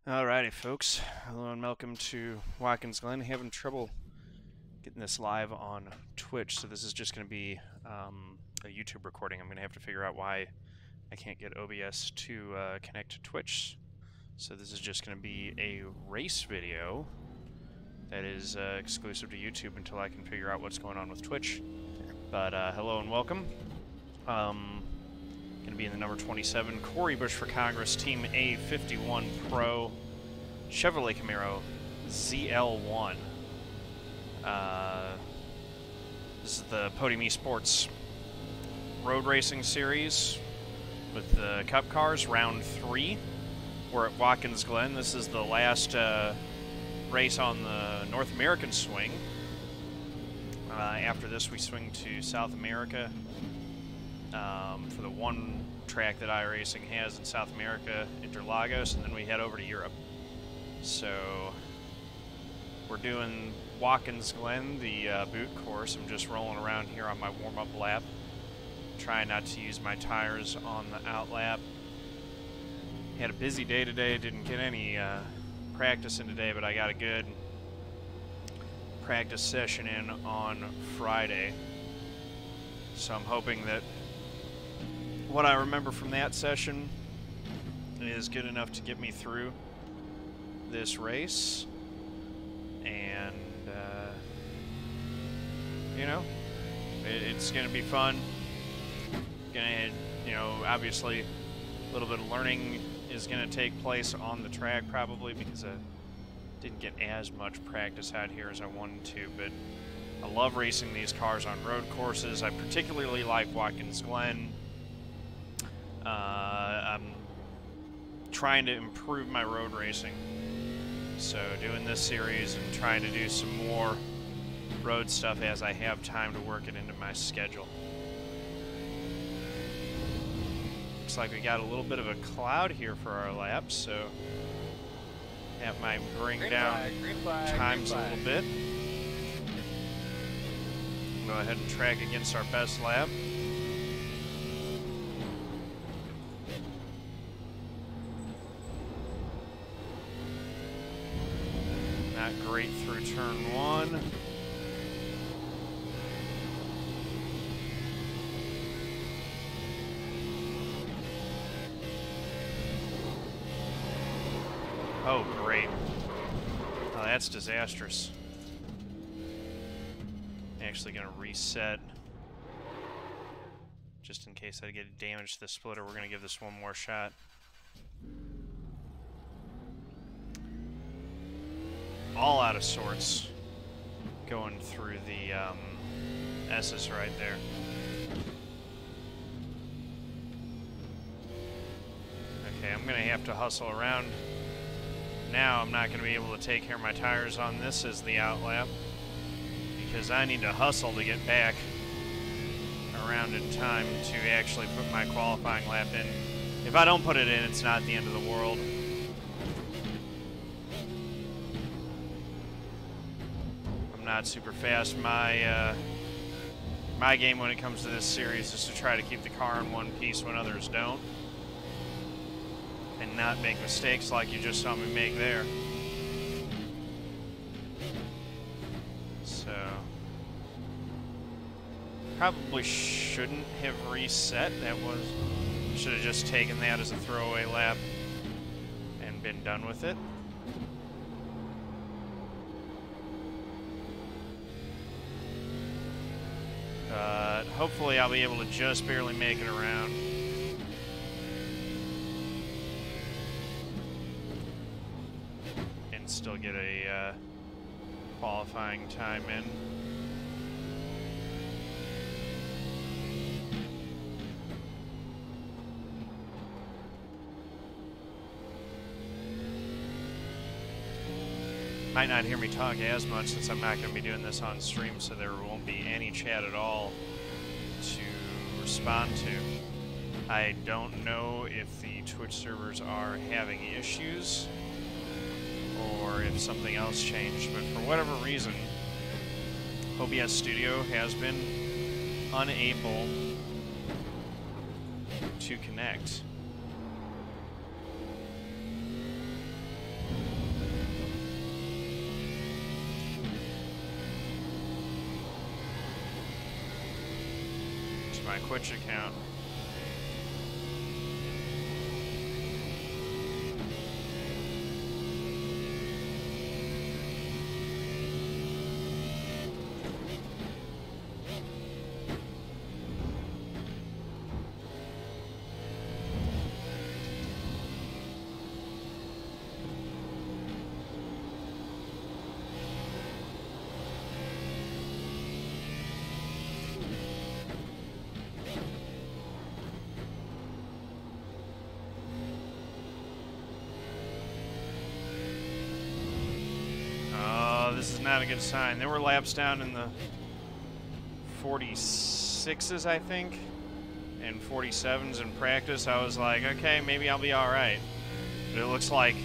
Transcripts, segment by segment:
Alrighty, folks. Hello and welcome to Watkins Glen. Having trouble getting this live on Twitch, so this is just going to be a YouTube recording. I'm going to have to figure out why I can't get OBS to connect to Twitch. So this is just going to be a race video that is exclusive to YouTube until I can figure out what's going on with Twitch. But hello and welcome. Going to be in the number 27, Corey Bush for Congress, Team A51 Pro, Chevrolet Camaro ZL1. This is the Podium eSports road racing series with the Cup cars, round 3. We're at Watkins Glen. This is the last race on the North American swing. After this, we swing to South America. For the one track that iRacing has in South America, Interlagos, and then we head over to Europe. So we're doing Watkins Glen, the boot course. I'm just rolling around here on my warm-up lap, trying not to use my tires on the out lap. Had a busy day today, didn't get any practice in today, but I got a good practice session in on Friday. So I'm hoping that what I remember from that session is good enough to get me through this race. And, you know, it's going to be fun. Gonna, you know, obviously a little bit of learning is going to take place on the track probably because I didn't get as much practice out here as I wanted to, but I love racing these cars on road courses. I particularly like Watkins Glen. I'm trying to improve my road racing, so doing this series and trying to do some more road stuff as I have time to work it into my schedule. Looks like we got a little bit of a cloud here for our laps, so that might bring down times a little bit. Go ahead and track against our best lap. Not great through turn 1. Oh, great. Oh, that's disastrous. Actually going to reset. Just in case I get damage to the splitter, we're going to give this one more shot. All out of sorts going through the S's right there. Okay, I'm going to have to hustle around. Now I'm not going to be able to take care of my tires on this as the out lap because I need to hustle to get back around in time to actually put my qualifying lap in. If I don't put it in, it's not the end of the world. Not super fast. My game when it comes to this series is to try to keep the car in one piece when others don't, and not make mistakes like you just saw me make there. So probably shouldn't have reset. Should have just taken that as a throwaway lap and been done with it. Hopefully I'll be able to just barely make it around. And still get a qualifying time in. Might not hear me talk as much since I'm not going to be doing this on stream, so there won't be any chat at all to respond to. I don't know if the Twitch servers are having issues or if something else changed, but for whatever reason, OBS Studio has been unable to connect. my Twitch account. This is not a good sign. There were laps down in the 46s, I think, and 47s in practice. I was like, okay, maybe I'll be all right. But it looks like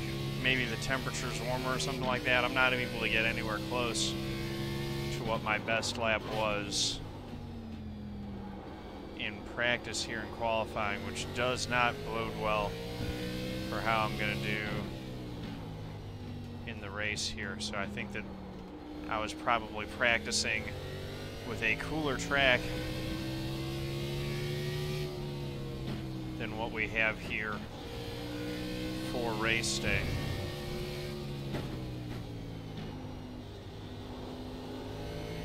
maybe the temperature's warmer or something like that. I'm not able to get anywhere close to what my best lap was in practice here in qualifying, which does not bode well for how I'm going to do in the race here. So I think that I was probably practicing with a cooler track than what we have here for race day.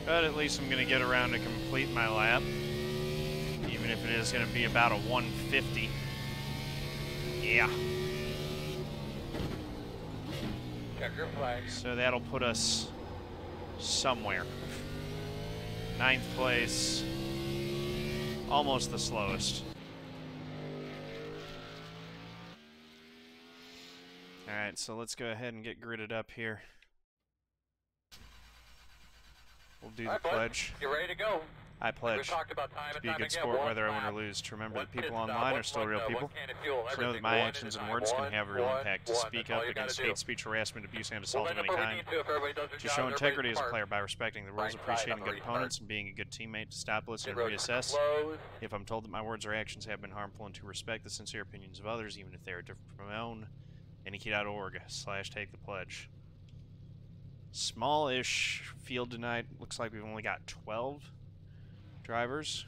But at least I'm going to get around to complete my lap, even if it is going to be about a 150. Yeah. Check your flag. So that'll put us somewhere. 9th place, almost the slowest. All right, so let's go ahead and get gridded up here. We'll do the pledge. You ready to go? I pledge to be a good sport whether I win or lose, to remember that people online are still real people, to know that my actions and words can have a real impact, to speak up against hate speech, harassment, abuse, and assault of any kind, to show integrity as a player by respecting the rules, appreciating good opponents, and being a good teammate, to stop, listen, and reassess if I'm told that my words or actions have been harmful, and to respect the sincere opinions of others, even if they are different from my own. Nikki.org/take the pledge. Small-ish field tonight. Looks like we've only got 12 drivers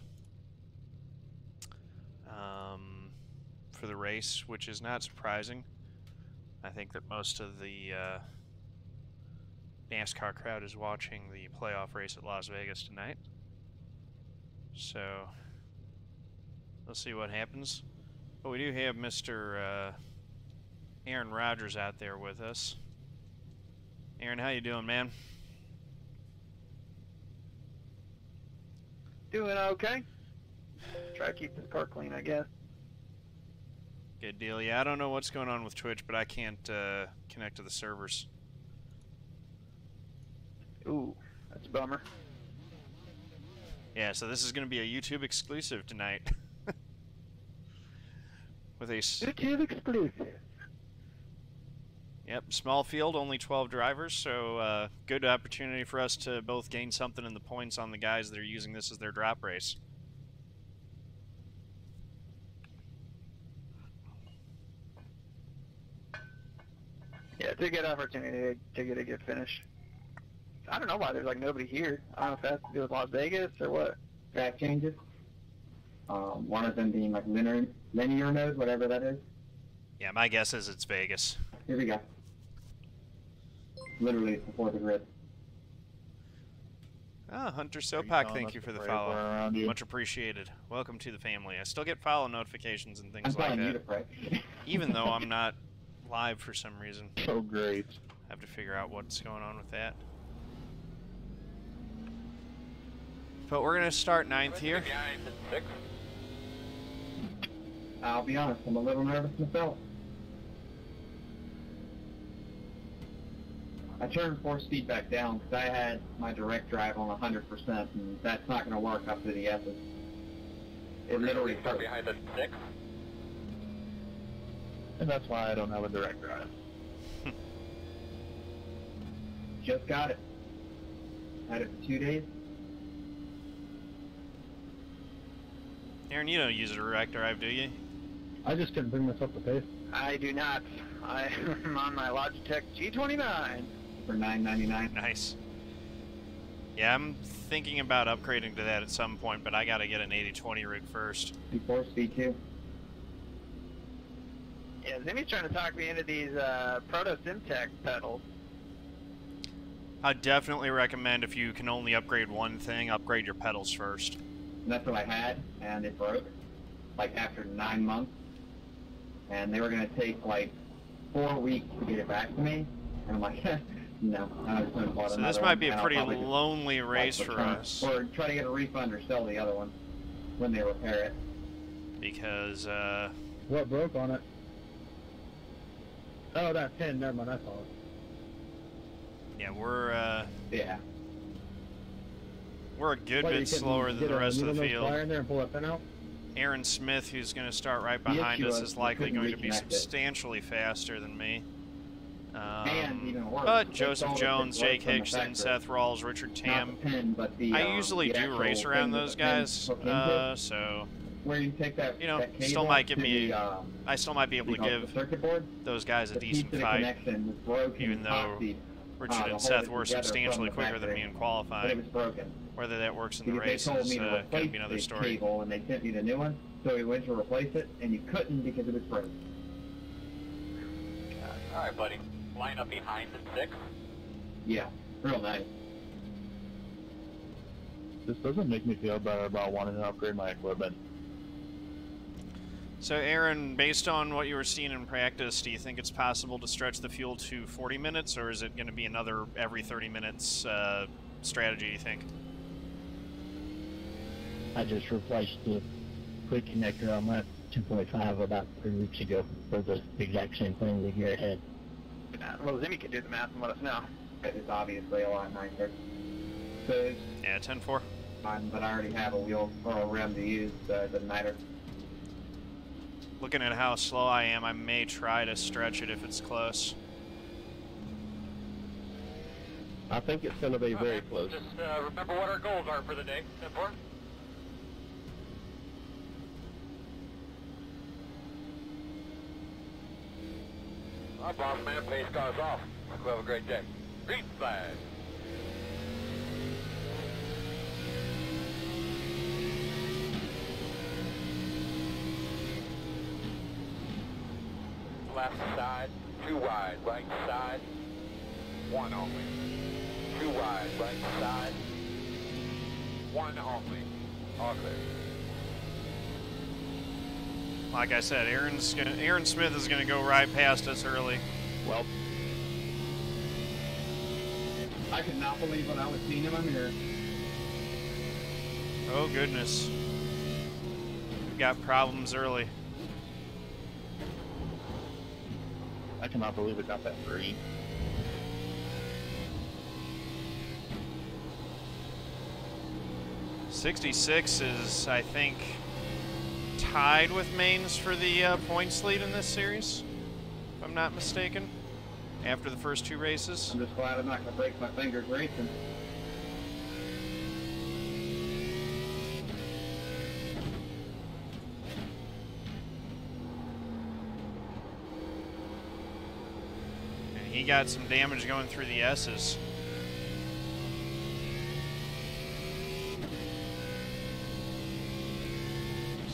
for the race, which is not surprising. I think that most of the NASCAR crowd is watching the playoff race at Las Vegas tonight. So we'll see what happens. But we do have Mr. Aaron Rodgers out there with us. Aaron, how you doing, man? Doing okay. Try to keep this car clean, I guess. Good deal. Yeah, I don't know what's going on with Twitch, but I can't connect to the servers. Ooh, that's a bummer. Yeah, so this is going to be a YouTube exclusive tonight. With a YouTube exclusive. Yep, small field, only 12 drivers, so good opportunity for us to both gain something in the points on the guys that are using this as their drop race. Yeah, it's a good opportunity to get a good finish. I don't know why there's like nobody here. I don't know if that has to do with Las Vegas or what. Track changes. One of them being like linear node, whatever that is. Yeah, my guess is it's Vegas. Here we go. Literally before the grid. Ah, Hunter Sopak, thank you for the follow. Much appreciated. Welcome to the family. I still get follow notifications and things like telling you to that. pray. Even though I'm not live for some reason. Oh, great. I have to figure out what's going on with that. But we're going to start 9th here. I'll be honest, I'm a little nervous myself. I turned force feed back down because I had my direct drive on 100%, and that's not going to work up to the S's. It literally hurt. Behind the 6. And that's why I don't have a direct drive. Just got it. Had it for 2 days. Aaron, you don't use a direct drive, do you? I just couldn't bring myself to pace. I do not. I'm on my Logitech G29. For $9.99. Nice. Yeah, I'm thinking about upgrading to that at some point, but I gotta get an 80/20 rig first. Before speed 2. Yeah, Zimmy's trying to talk me into these Proto Simtech pedals. I definitely recommend if you can only upgrade one thing, upgrade your pedals first. And that's what I had, and it broke, like, after 9 months. And they were going to take, like, 4 weeks to get it back to me. And I'm like, no. I was going to bought So another this might be one, a and pretty I'll probably just, lonely race like, for return- us. Or try to get a refund or sell the other one when they repair it. Because, What broke on it? Oh, that pin. Never mind. I saw it. yeah, we're Yeah. a good What, you bit couldn't slower than get the a rest of the needle nose field. plier in there and pull that pin out? Aaron Smith, who's going to start right The behind issue us, was is we likely couldn't going to be reconnect it. substantially faster than me. And even worse, But they Joseph told us Jones, it broke Jake from the Hixson, factory. Seth Rawls, Richard Tam. Not the pin, but the, I usually the do actual race around thing that those the pin guys, hooked into, so where you take that, you know, that cable still might give to me- the, I still might be able to the give circuit board. those guys a The piece decent of the fight, connection was broken, even though epoxied, Richard to and hold Seth it were together substantially from the quicker than me factory, in but it qualifying. was broken. Whether that works in the Because race they told is me to going to replace be another the story. cable, and they sent me the new one, so we went to replace it, and you couldn't because it was broken. All right, buddy. Line up behind the 6. Yeah, real nice. This doesn't make me feel better about wanting to upgrade my equipment. So Aaron, based on what you were seeing in practice, do you think it's possible to stretch the fuel to 40 minutes, or is it going to be another every 30 minutes strategy, you think? I just replaced the quick connector on my 2.5 about 3 weeks ago for the exact same thing that Garrett had. Well, Zimmy could do the math and let us know. It's obviously a lot nicer. So it's Yeah, 10-4. fine, but I already have a wheel or a rim to use, so it doesn't matter. Looking at how slow I am, I may try to stretch it if it's close. I think it's going to be very close. Just remember what our goals are for the day. 10-4. Our boss man pays cars off. Have a great day. Green flag. Left side, 2 wide, right side, 1 only. 2 wide, right side, 1 only. All clear. Like I said, Aaron Smith is going to go right past us early. Well, I could not believe what I was seeing in my mirror. Oh goodness. We've got problems early. I cannot believe it got that green. '66 is, I think, tied with Manes for the points lead in this series, if I'm not mistaken, after the first 2 races. I'm just glad I'm not going to break my fingers racing. And he got some damage going through the S's.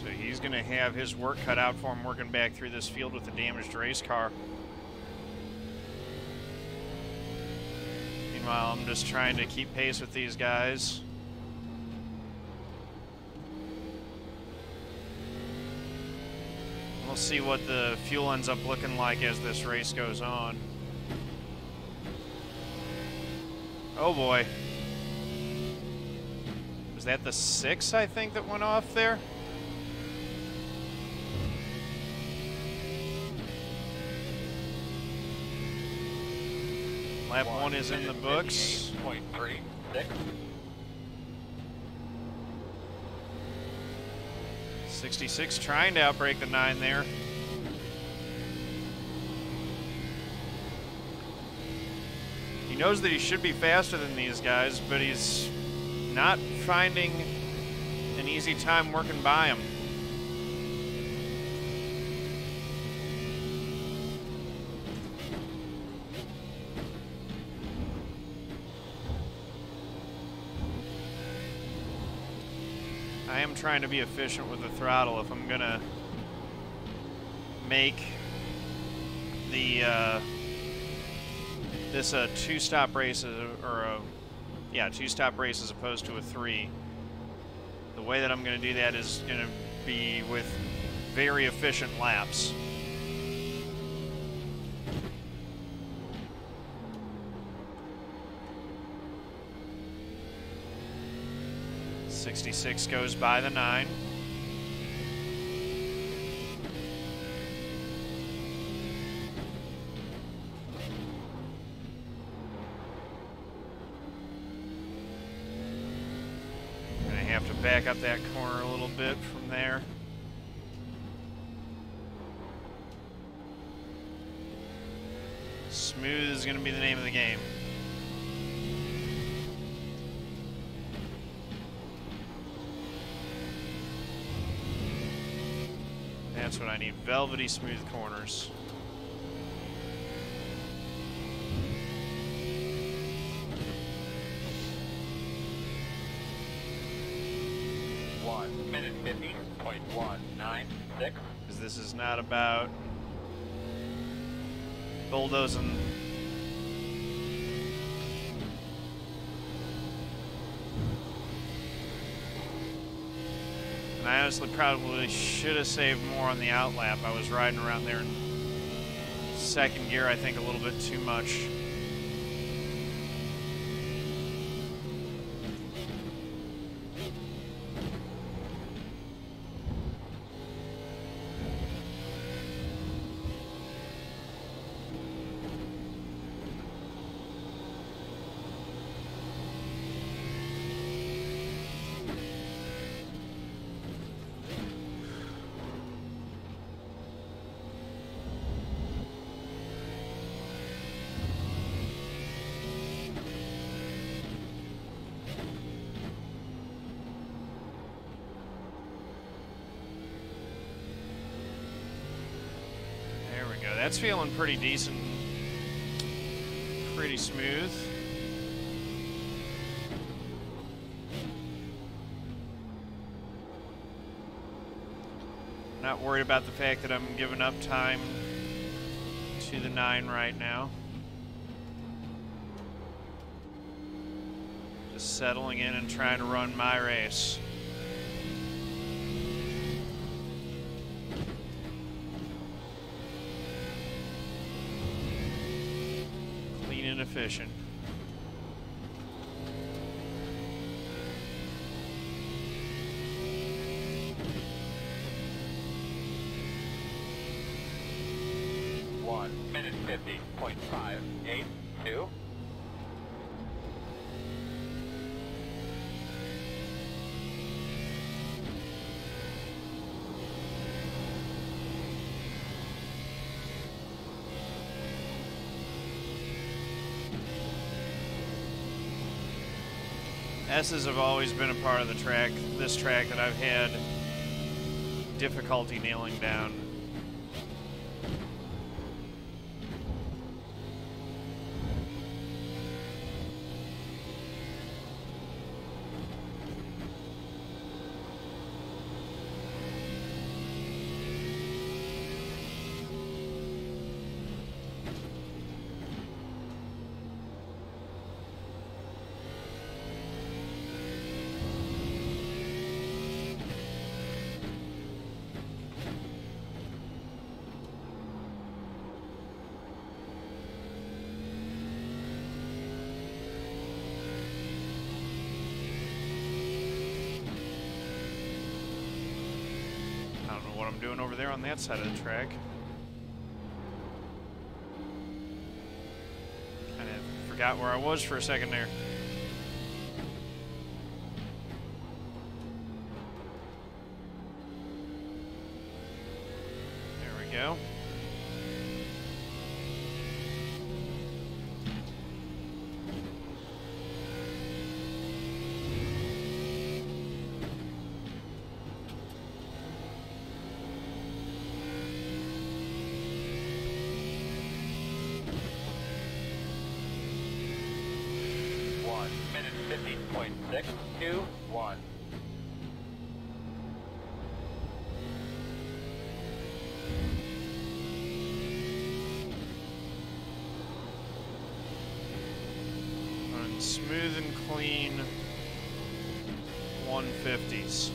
So he's going to have his work cut out for him working back through this field with a damaged race car. Meanwhile, I'm just trying to keep pace with these guys. We'll see what the fuel ends up looking like as this race goes on. Oh boy. Was that the 6, I think, that went off there? Lap 1 is in the books. 58.36. 66 trying to outbreak the 9 there. He knows that he should be faster than these guys, but he's not finding an easy time working by him. I am trying to be efficient with the throttle if I'm gonna make the this a two-stop race or a two-stop race as opposed to a 3. The way that I'm gonna do that is gonna be with very efficient laps. .66 goes by the 9. Gonna have to back up that corner a little bit from there. Smooth is gonna be the name of the game. That's what I need, velvety smooth corners. Minute 50.196. Because this is not about bulldozing. And I honestly probably should have saved more on the outlap. I was riding around there in second gear, I think, a little bit too much. That's feeling pretty decent, pretty smooth. Not worried about the fact that I'm giving up time to the 9 right now. Just settling in and trying to run my race. Efficient. Minute 50.582. S's have always been a part of the track, this track, that I've had difficulty nailing down. What I'm doing over there on that side of the track. Kind of forgot where I was for a second there. There we go. Minute 50.621. Smooth and clean 150s.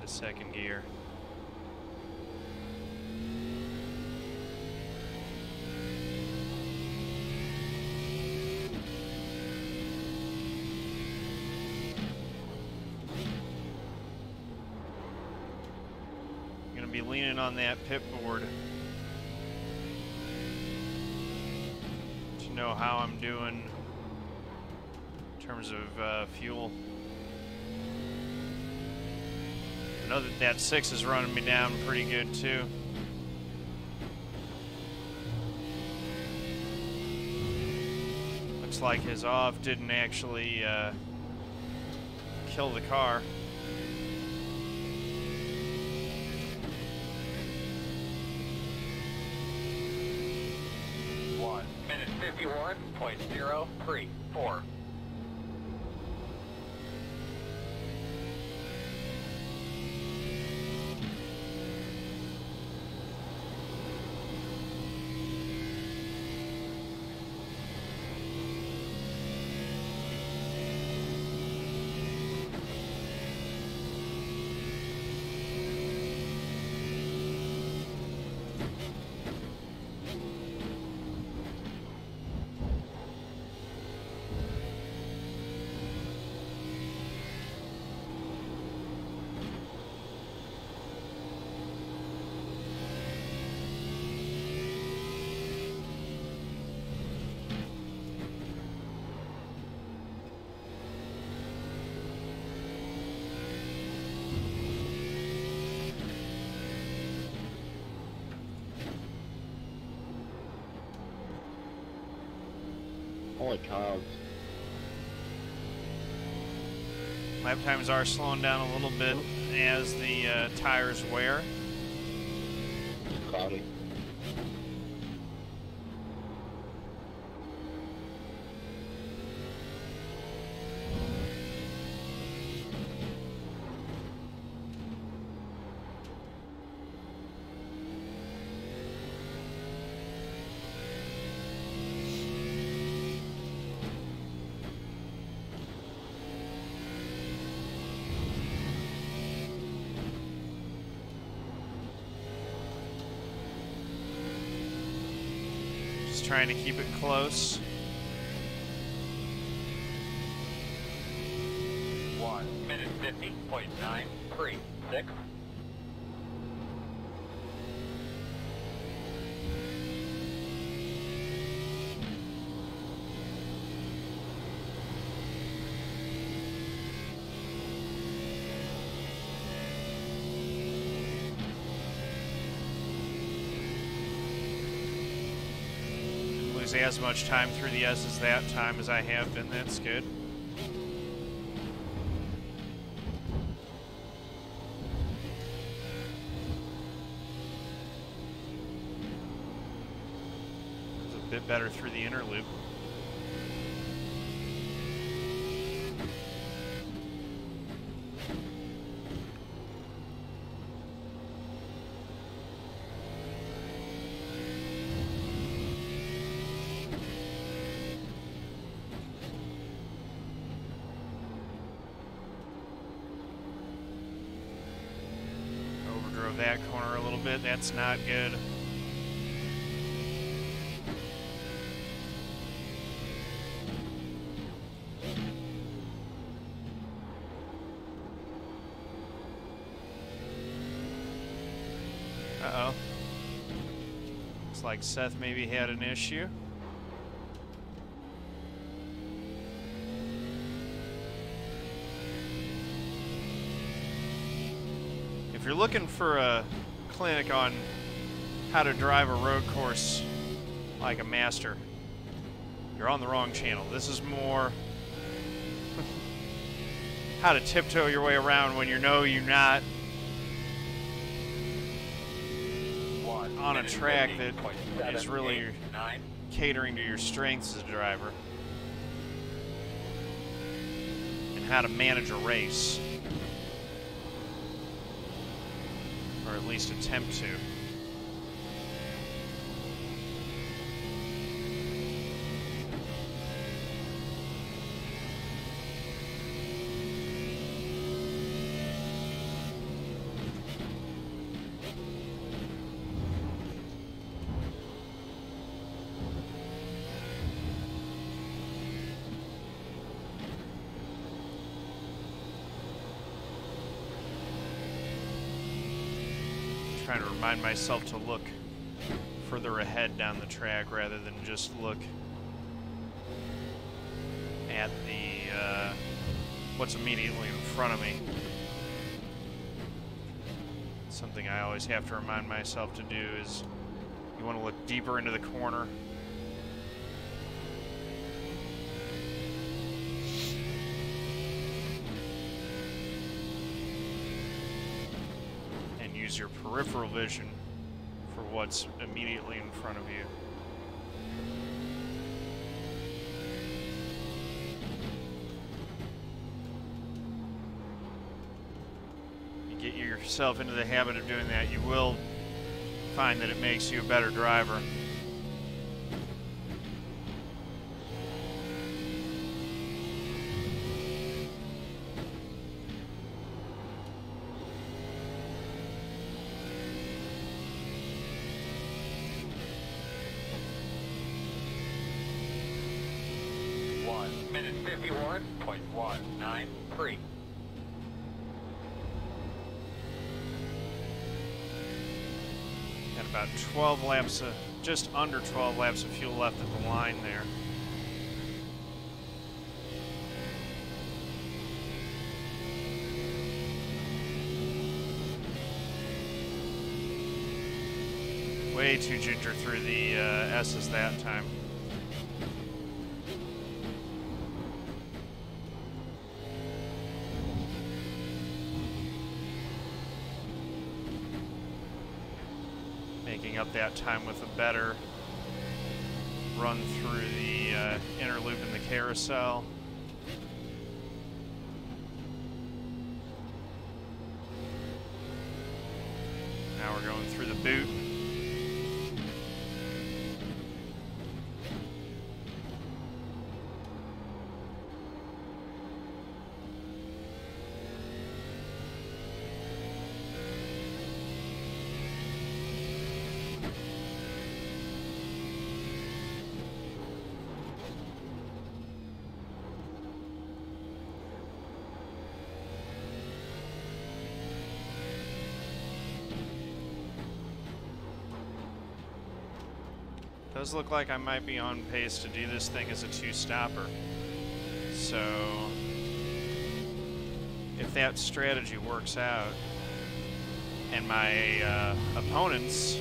Second gear. I'm going to be leaning on that pit board to know how I'm doing in terms of fuel. I know that 6 is running me down pretty good too. Looks like his off didn't actually kill the car. One minute 51.034. Holy cows. Lap times are slowing down a little bit as the tires wear. It's cloudy. Trying to keep it close. 1 minute 50.936. As much time through the S's that time as I have been. That's good. It was a bit better through the inner loop. That corner a little bit. That's not good. Uh-oh. Looks like Seth maybe had an issue. if you're looking for a clinic on how to drive a road course like a master, you're on the wrong channel. This is more how to tiptoe your way around when you know you're not on a track that is really catering to your strengths as a driver, and how to manage a race, or at least attempt to. Trying to remind myself to look further ahead down the track rather than just look at the what's immediately in front of me. Something I always have to remind myself to do is you want to look deeper into the corner. Use your peripheral vision for what's immediately in front of you. You get yourself into the habit of doing that, you will find that it makes you a better driver. Minute 51.193. Got about 12 laps, just under 12 laps of fuel left at the line there. Way too ginger through the S's that time. Making up that time with a better run through the inner loop in the carousel. Now we're going through the boot. Does look like I might be on pace to do this thing as a two-stopper. So if that strategy works out and my opponents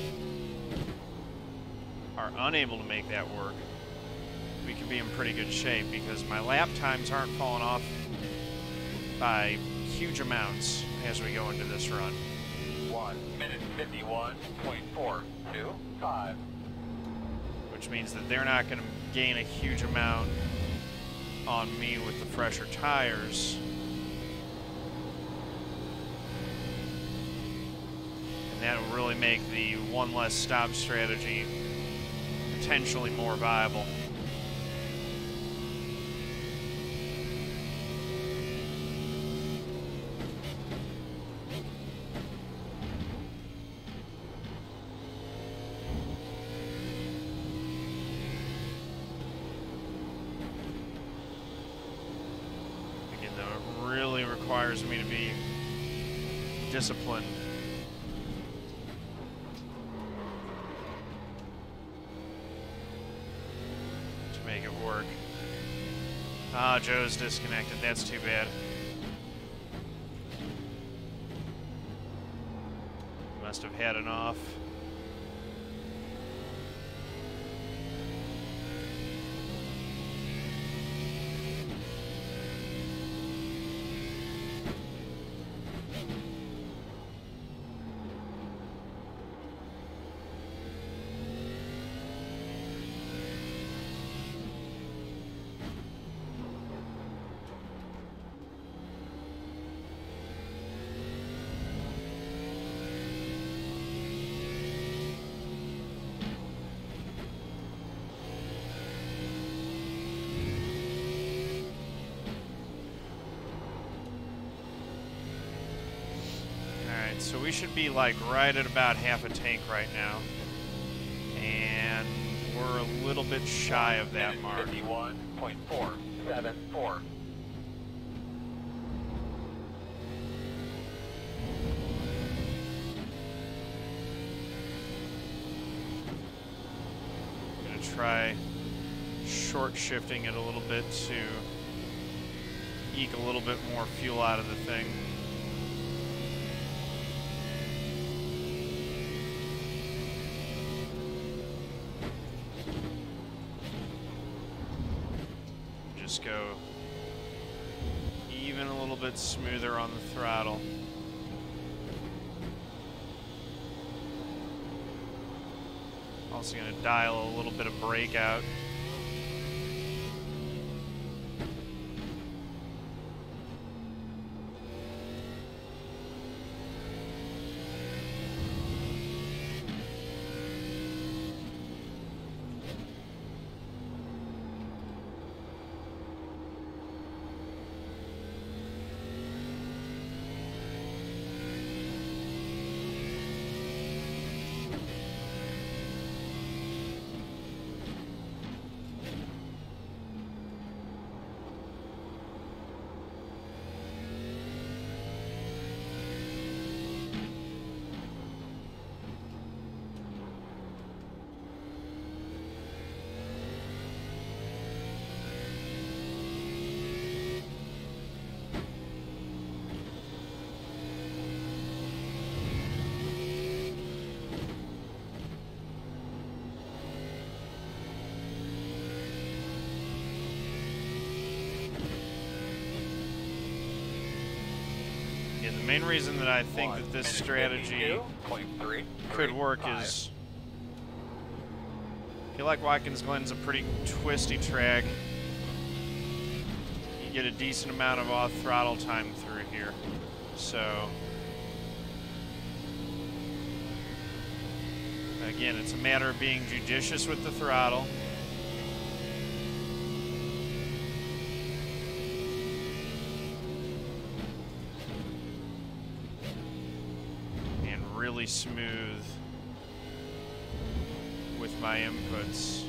are unable to make that work, we could be in pretty good shape because my lap times aren't falling off by huge amounts as we go into this run. 1 minute 51.425. Which means that they're not going to gain a huge amount on me with the fresher tires. And that will really make the one less stop strategy potentially more viable. Requires me to be disciplined. To make it work. Ah, Joe's disconnected. That's too bad. must have had enough. So we should be like right at about half a tank right now. And we're a little bit shy of that mark. 51.474. I'm going to try short shifting it a little bit to eke a little bit more fuel out of the thing. Just go even a little bit smoother on the throttle. Also going to dial a little bit of brake out. The main reason that I think that this strategy could work is I feel like Watkins Glen's a pretty twisty track. You get a decent amount of off throttle time through here. So again, it's a matter of being judicious with the throttle. Really smooth with my inputs.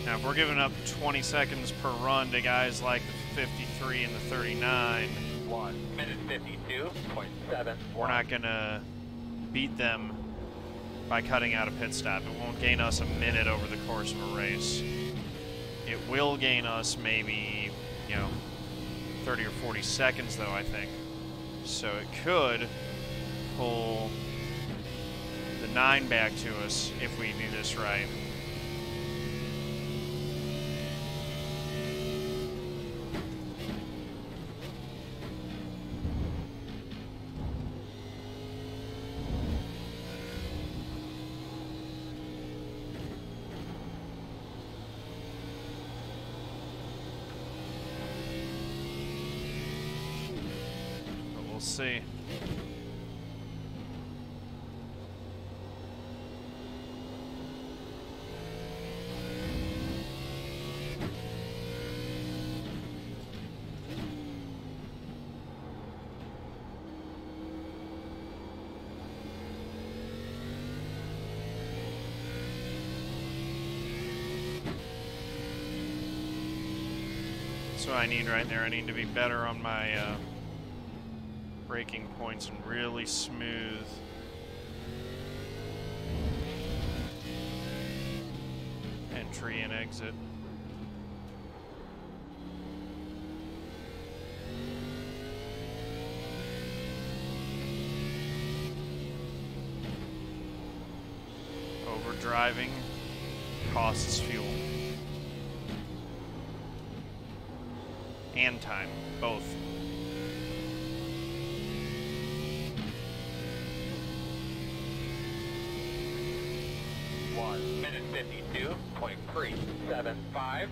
Now, if we're giving up 20 seconds per run to guys like the 53 and the 39, 1 minute 52.7. we're not going to beat them by cutting out a pit stop. It won't gain us a minute over the course of a race. It will gain us maybe, 30 or 40 seconds, though, I think. So it could pull the 9 back to us if we do this right. We'll see. That's what I need right there. I need to be better on my braking points and really smooth. Entry and exit. Overdriving costs fuel. And time, both. One minute 52.375.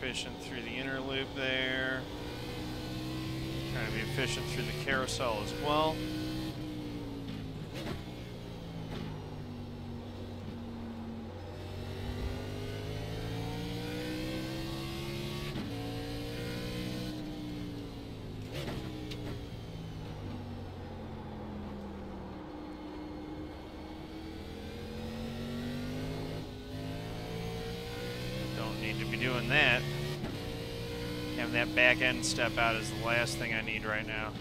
Efficient through the inner loop there. Trying to be efficient through the carousel as well. Doing that. Having that back end step out is the last thing I need right now.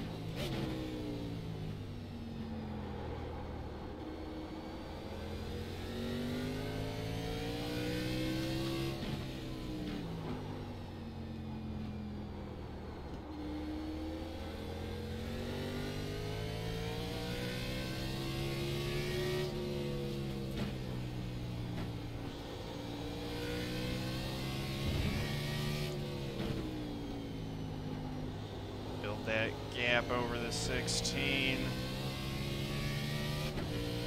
That gap over the 16.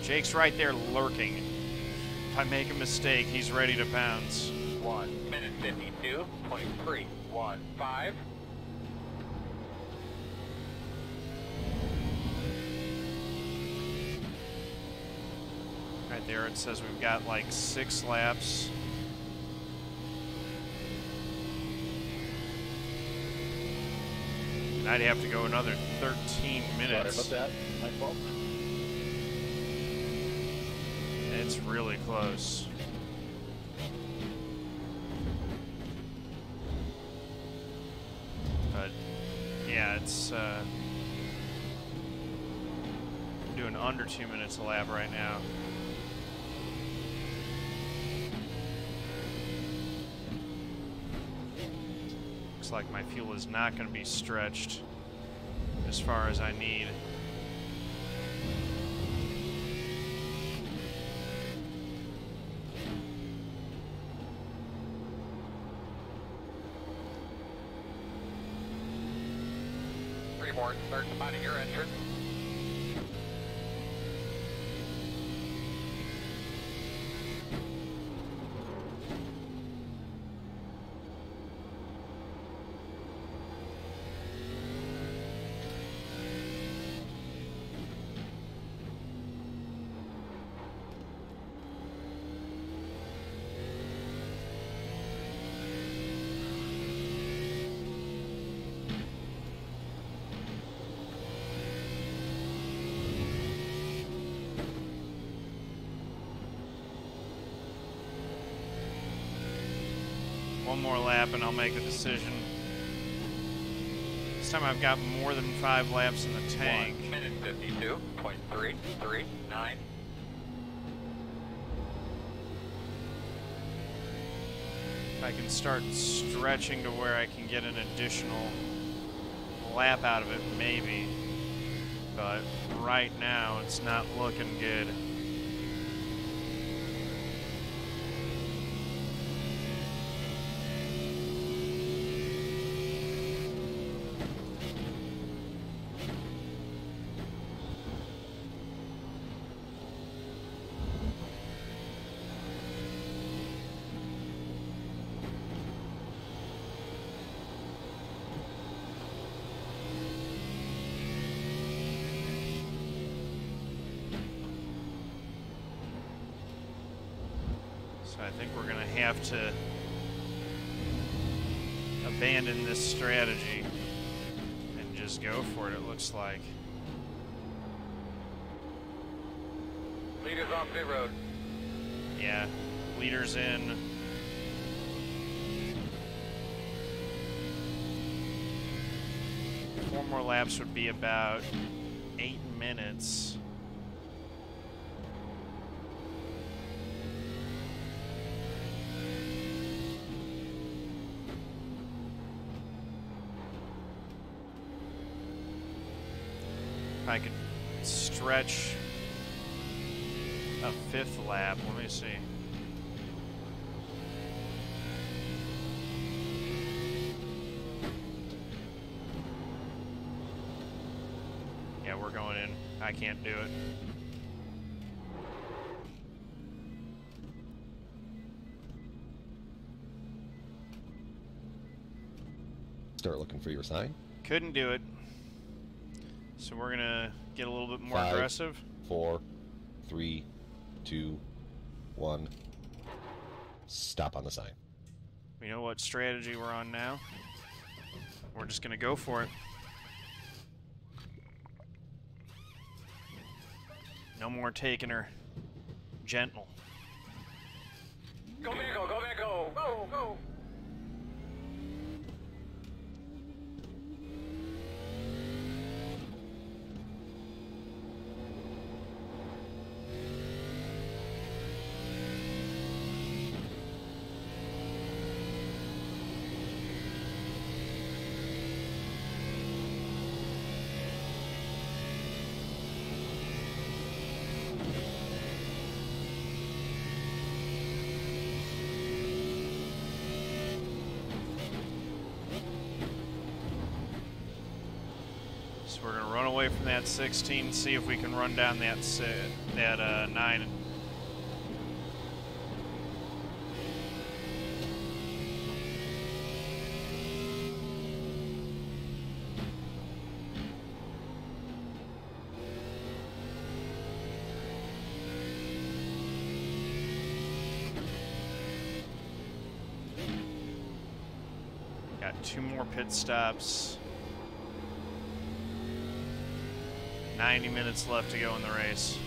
Jake's right there lurking. If I make a mistake, he's ready to pounce. 1 minute 52.315. Right there it says we've got like 6 laps. I'd have to go another 13 minutes. Sorry about that. My fault. It's really close. But yeah, it's doing under 2 minutes a lap right now. Like my fuel is not going to be stretched as far as I need. Three more, start to body your entrance. One more lap and I'll make a decision. This time I've got more than 5 laps in the tank. 1 minute 52.339. I can start stretching to where I can get an additional lap out of it, maybe. But right now, it's not looking good. I think we're going to have to abandon this strategy and just go for it, it looks like. Leaders off pit road. Yeah, leaders in. Four more laps would be about 8 minutes. I could stretch a 5th lap. Let me see. Yeah, we're going in. I can't do it. Start looking for your sign. Couldn't do it. So we're gonna get a little bit more 5, aggressive. 4, 3, 2, 1. Stop on the sign. We know what strategy we're on now. We're just gonna go for it. No more taking her gentle. Go Mexico, go Mexico, go, go. We're gonna run away from that 16, see if we can run down that 9. Got 2 more pit stops. 90 minutes left to go in the race.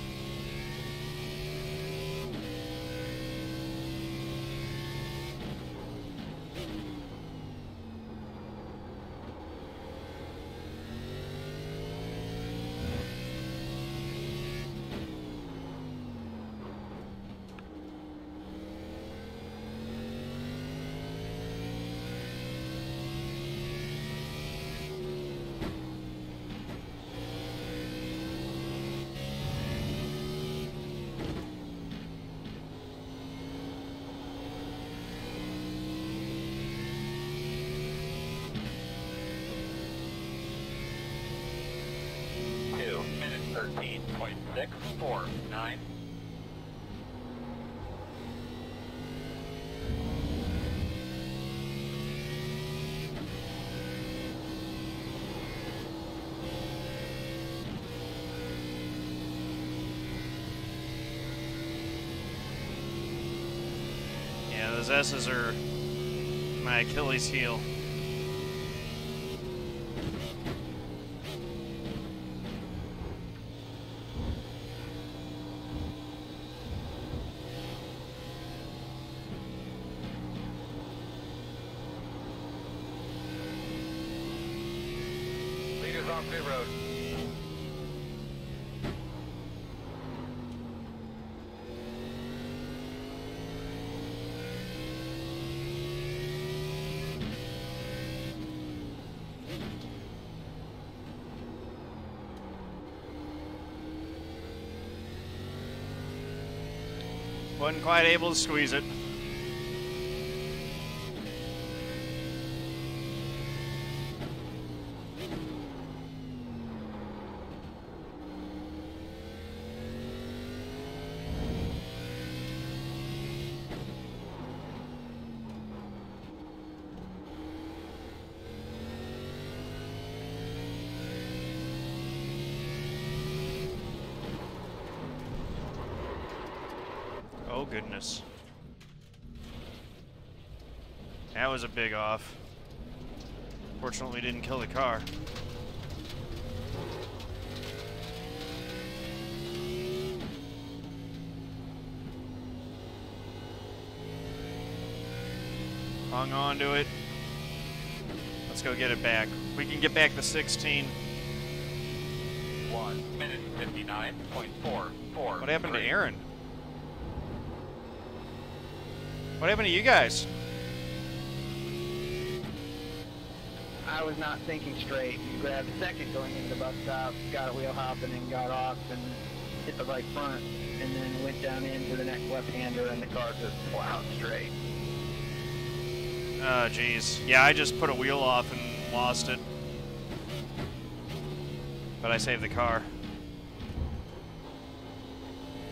Minute 13.649. Yeah, those S's are my Achilles heel. Leaders off pit road. Wasn't quite able to squeeze it. Oh, goodness. That was a big off. Fortunately, didn't kill the car. Hung on to it. Let's go get it back. We can get back the 16. 1 minute 59.44. What happened to Aaron? What happened to you guys? I was not thinking straight. You grabbed a second going into the bus stop, got a wheel hop, and then got off and hit the right front, and then went down into the next left-hander, and the car just plowed straight. Oh, geez. Yeah, I just put a wheel off and lost it. But I saved the car.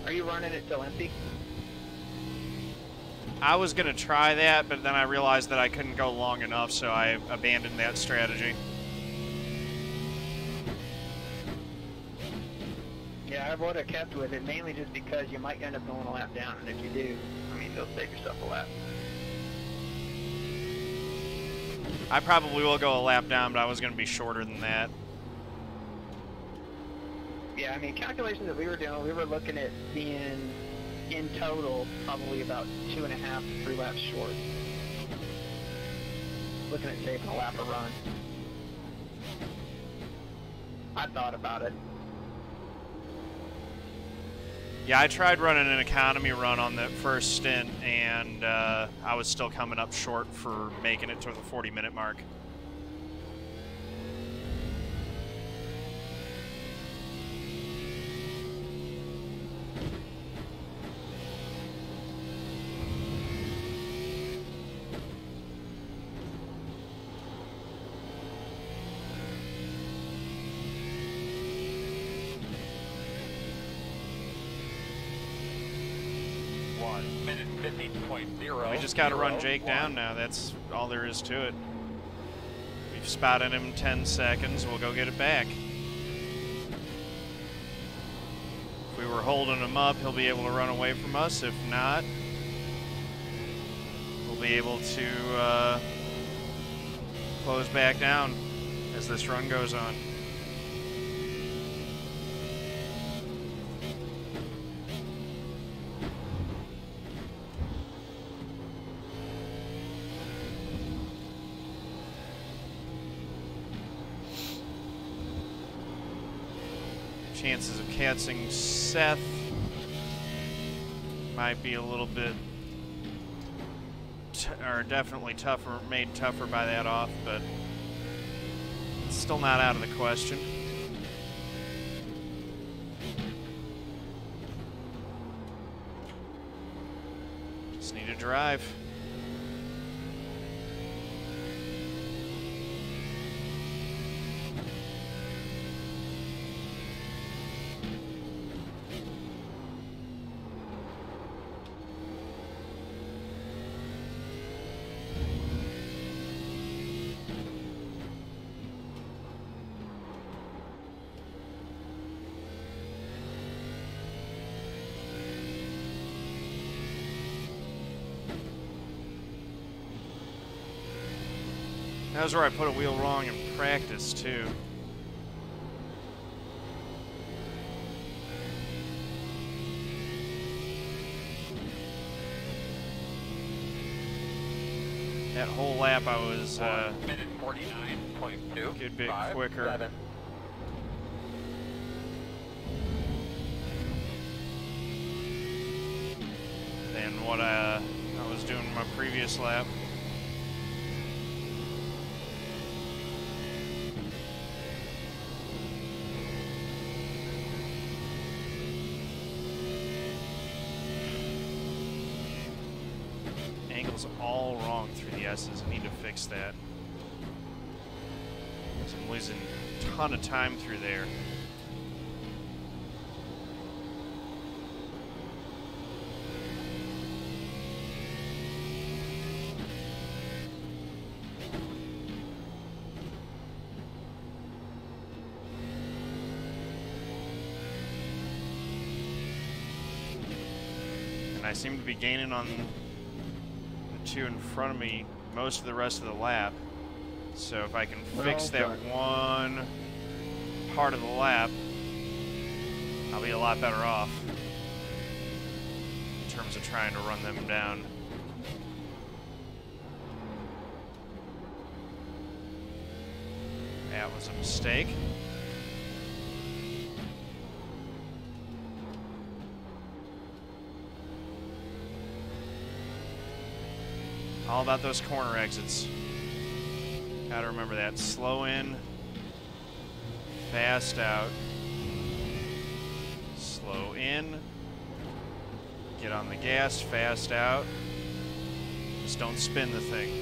Are you running it till empty? I was going to try that, but then I realized that I couldn't go long enough, so I abandoned that strategy. Yeah, I would have kept with it, mainly just because you might end up going a lap down, and if you do, I mean, you'll save yourself a lap. I probably will go a lap down, but I was going to be shorter than that. Yeah, I mean, calculations that we were doing, we were looking at being, in total, probably about 2.5 to 3 laps short. Looking at saving a lap a run. I thought about it. Yeah, I tried running an economy run on the first stint, and I was still coming up short for making it to the 40-minute mark. We just got to run Jake down now. That's all there is to it. We've spotted him 10 seconds. We'll go get it back. If we were holding him up, he'll be able to run away from us. If not, we'll be able to close back down as this run goes on. Chances of catching Seth might be a little bit, or definitely tougher, made tougher by that off, but it's still not out of the question. Just need to drive. That was where I put a wheel wrong in practice, too. That whole lap I was minute 49.2. a good bit quicker. 7. Than what I was doing my previous lap. feels all wrong through the S's. I need to fix that. I'm losing a ton of time through there. And I seem to be gaining on the two in front of me most of the rest of the lap. So if I can fix that one part of the lap, I'll be a lot better off in terms of trying to run them down. That was a mistake. All about those corner exits. Gotta remember that. Slow in, fast out. Slow in, get on the gas, fast out. Just don't spin the thing.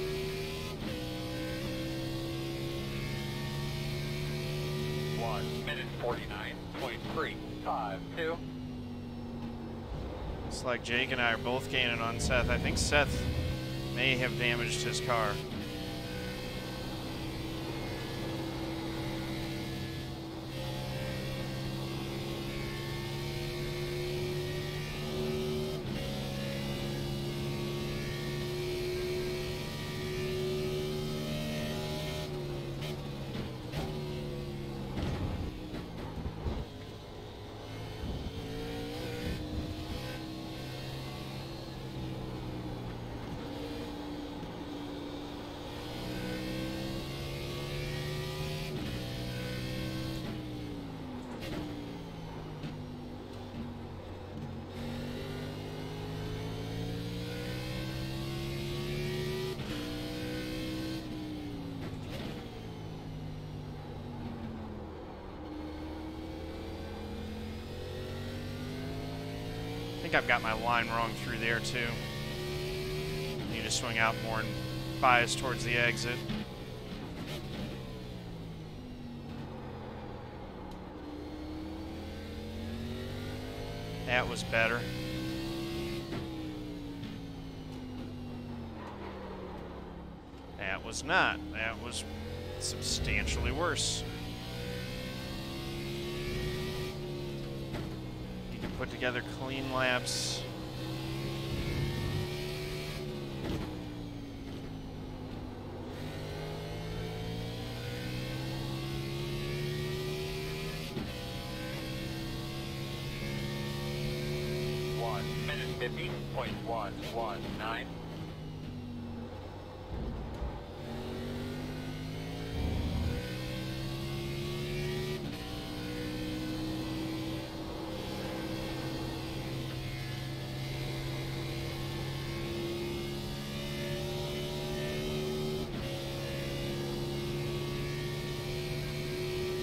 One minute 49.352. Looks like Jake and I are both gaining on Seth. I think Seth may have damaged his car. I think I've got my line wrong through there too. Need to swing out more and bias towards the exit. That was better. That was not. That was substantially worse. Put together clean laps. One minute 50.119.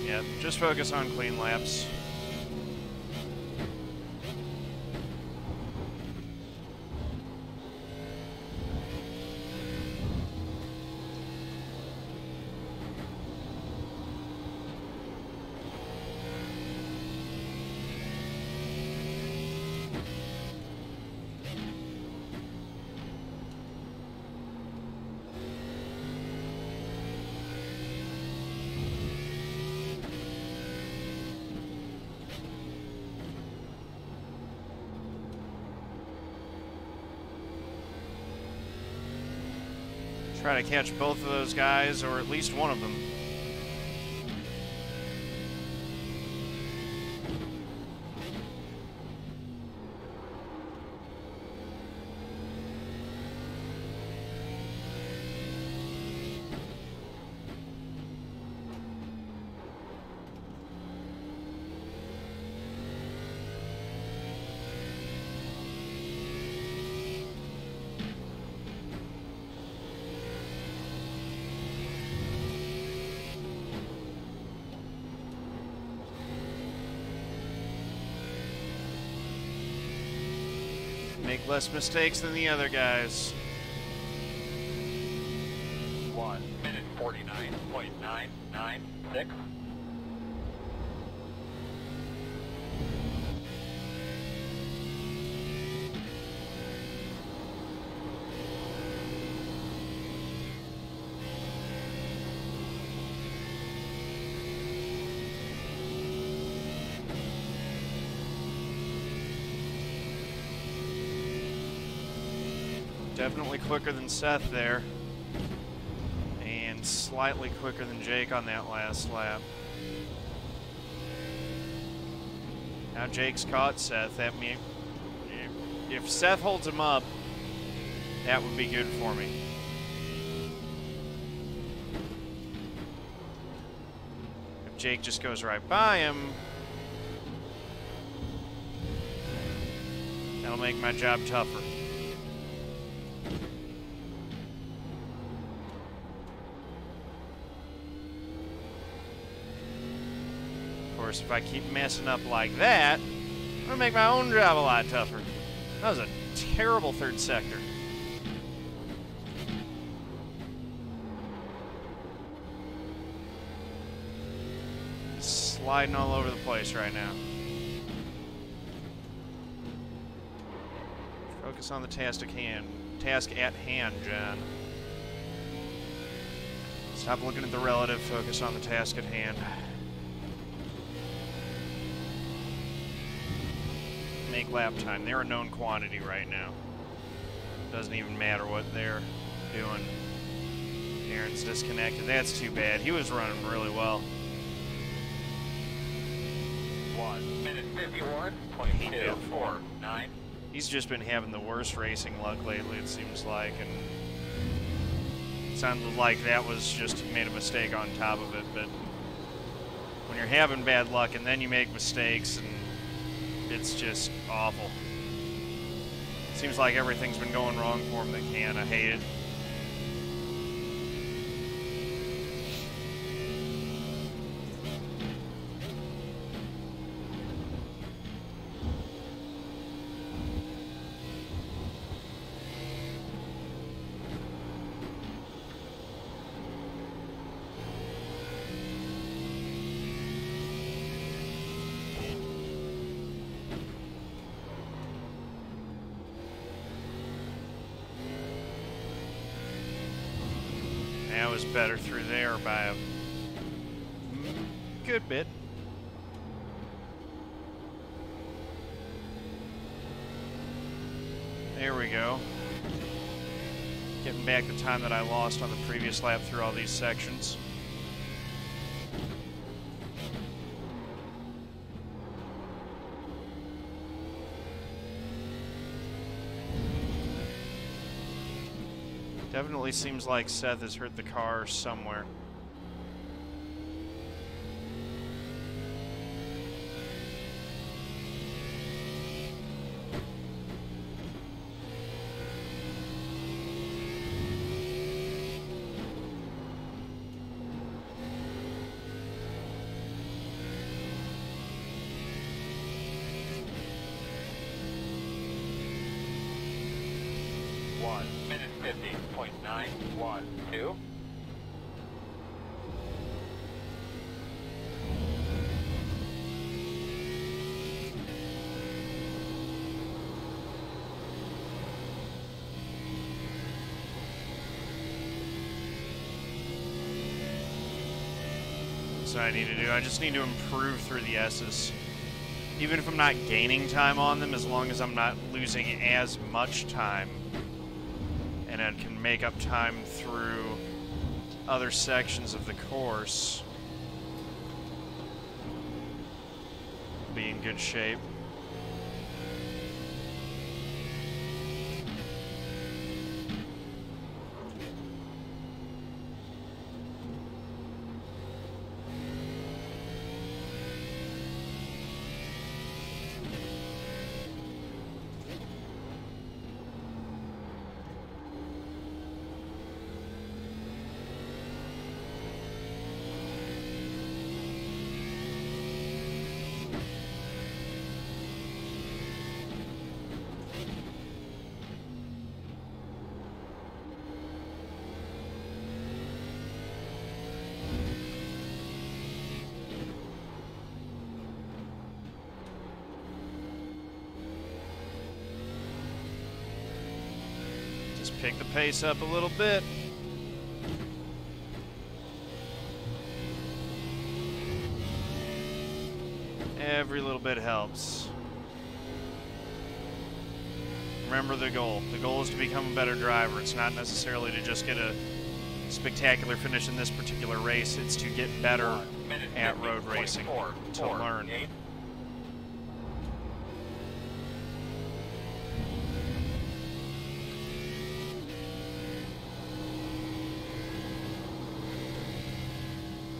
Yeah, just focus on clean laps. Try to catch both of those guys, or at least one of them. Make less mistakes than the other guys. 6. Definitely quicker than Seth there. And slightly quicker than Jake on that last lap. Now Jake's caught Seth. That means if Seth holds him up, that would be good for me. If Jake just goes right by him, that'll make my job tougher. If I keep messing up like that, I'm gonna make my own job a lot tougher. That was a terrible third sector. Sliding all over the place right now. Focus on the task at hand. Task at hand, John. Stop looking at the relative. Focus on the task at hand. Make lap time. They're a known quantity right now. Doesn't even matter what they're doing. Aaron's disconnected. That's too bad. He was running really well. 1 minute 51.249. He's just been having the worst racing luck lately, it seems like, and it sounded like that was just he made a mistake on top of it, but when you're having bad luck and then you make mistakes, and it's just awful. Seems like everything's been going wrong for him that can. I hate it. That was better through there by a good bit. There we go. Getting back the time that I lost on the previous lap through all these sections. Definitely seems like Seth has hurt the car somewhere. Minute 50.912. That's what I need to do. I just need to improve through the S's. Even if I'm not gaining time on them, as long as I'm not losing as much time. And I can make up time through other sections of the course. Be in good shape. Pick the pace up a little bit. Every little bit helps. Remember the goal. The goal is to become a better driver. It's not necessarily to just get a spectacular finish in this particular race. It's to get better at road racing, to learn.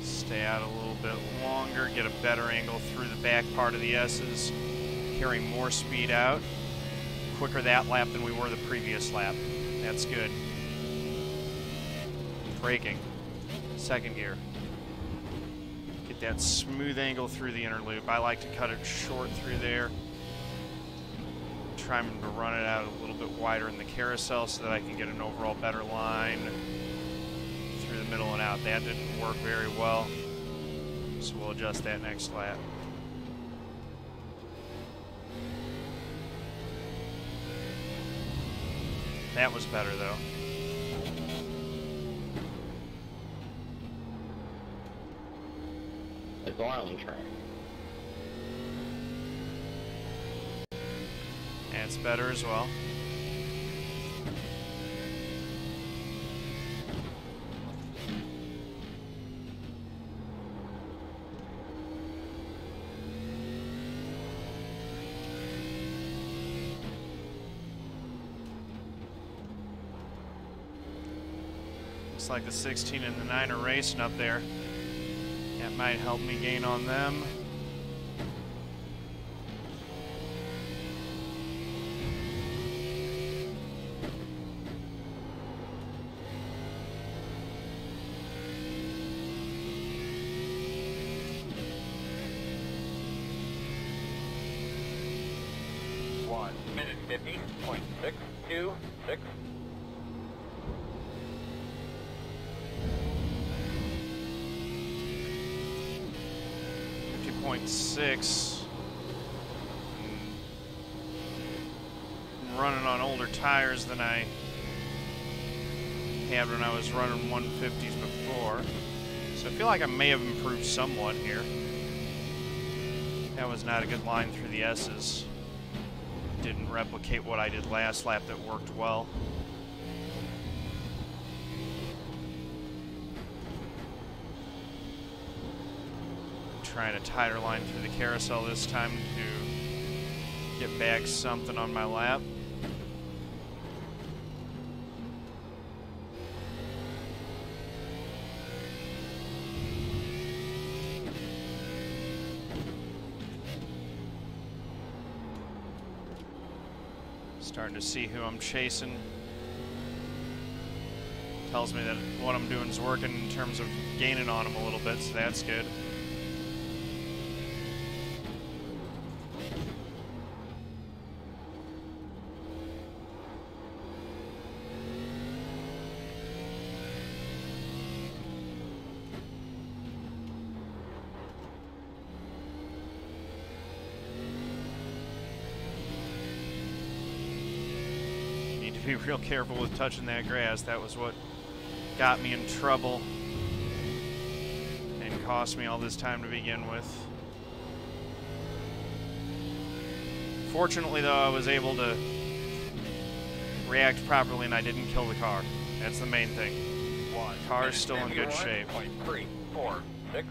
Stay out a little bit longer, get a better angle through the back part of the S's, carry more speed out. Quicker that lap than we were the previous lap. That's good. Braking. Second gear. Get that smooth angle through the inner loop. I like to cut it short through there. Try to run it out a little bit wider in the carousel so that I can get an overall better line through the middle and out. That didn't work very well, so we'll adjust that next lap. That was better though. The Garland track. That's better as well. Looks like the 16 and the 9 are racing up there. That might help me gain on them. Minute 50.626. 50.6. I'm running on older tires than I had when I was running 150s before. So I feel like I may have improved somewhat here. That was not a good line through the S's. Didn't replicate what I did last lap that worked well. Trying a tighter line through the carousel this time to get back something on my lap. Starting to see who I'm chasing. Tells me that what I'm doing is working in terms of gaining on them a little bit, so that's good. Be real careful with touching that grass. That was what got me in trouble and cost me all this time to begin with. Fortunately though, I was able to react properly and I didn't kill the car. That's the main thing. The car is still in good shape. 346.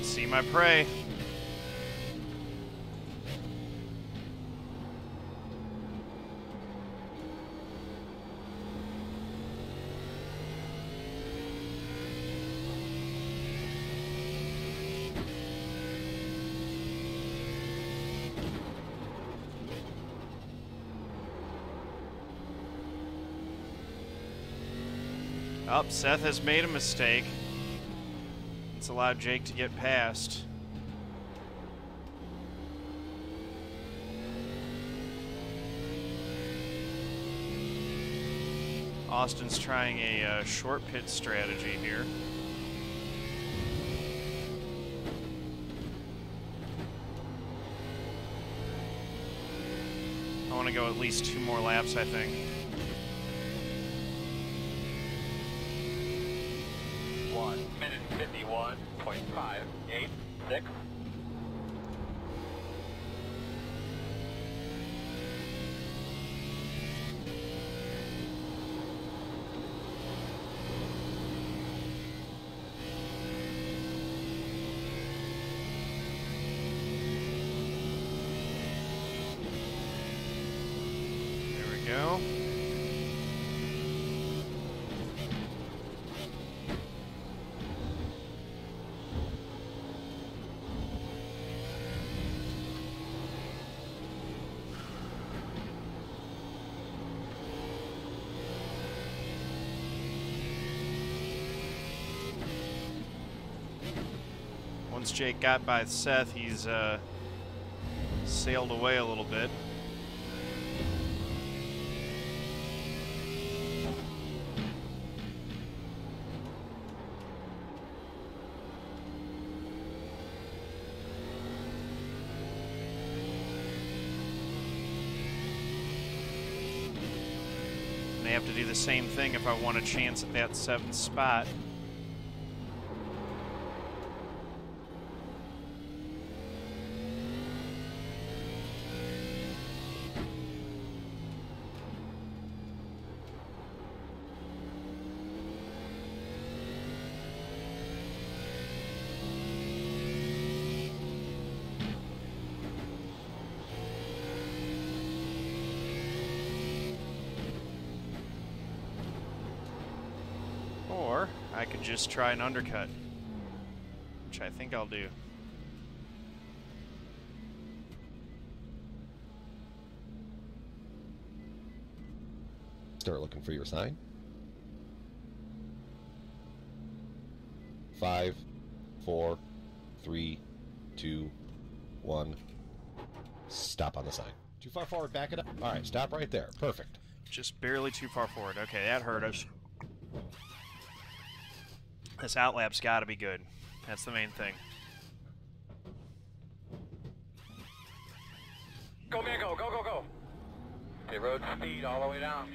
See my prey. Oh, Seth has made a mistake. It's allowed Jake to get past. Austin's trying a short pit strategy here. I want to go at least 2 more laps, I think. 1 minute 51.586. Go. Once Jake got by Seth, he's sailed away a little bit. I have to do the same thing if I want a chance at that 7th spot. I could just try an undercut, which I think I'll do. Start looking for your sign. 5, 4, 3, 2, 1. Stop on the sign. Too far forward, back it up. All right, stop right there. Perfect. Just barely too far forward. Okay, that hurt us. This outlap's got to be good. That's the main thing. Go, man, go, go, go, go. Pit road speed all the way down.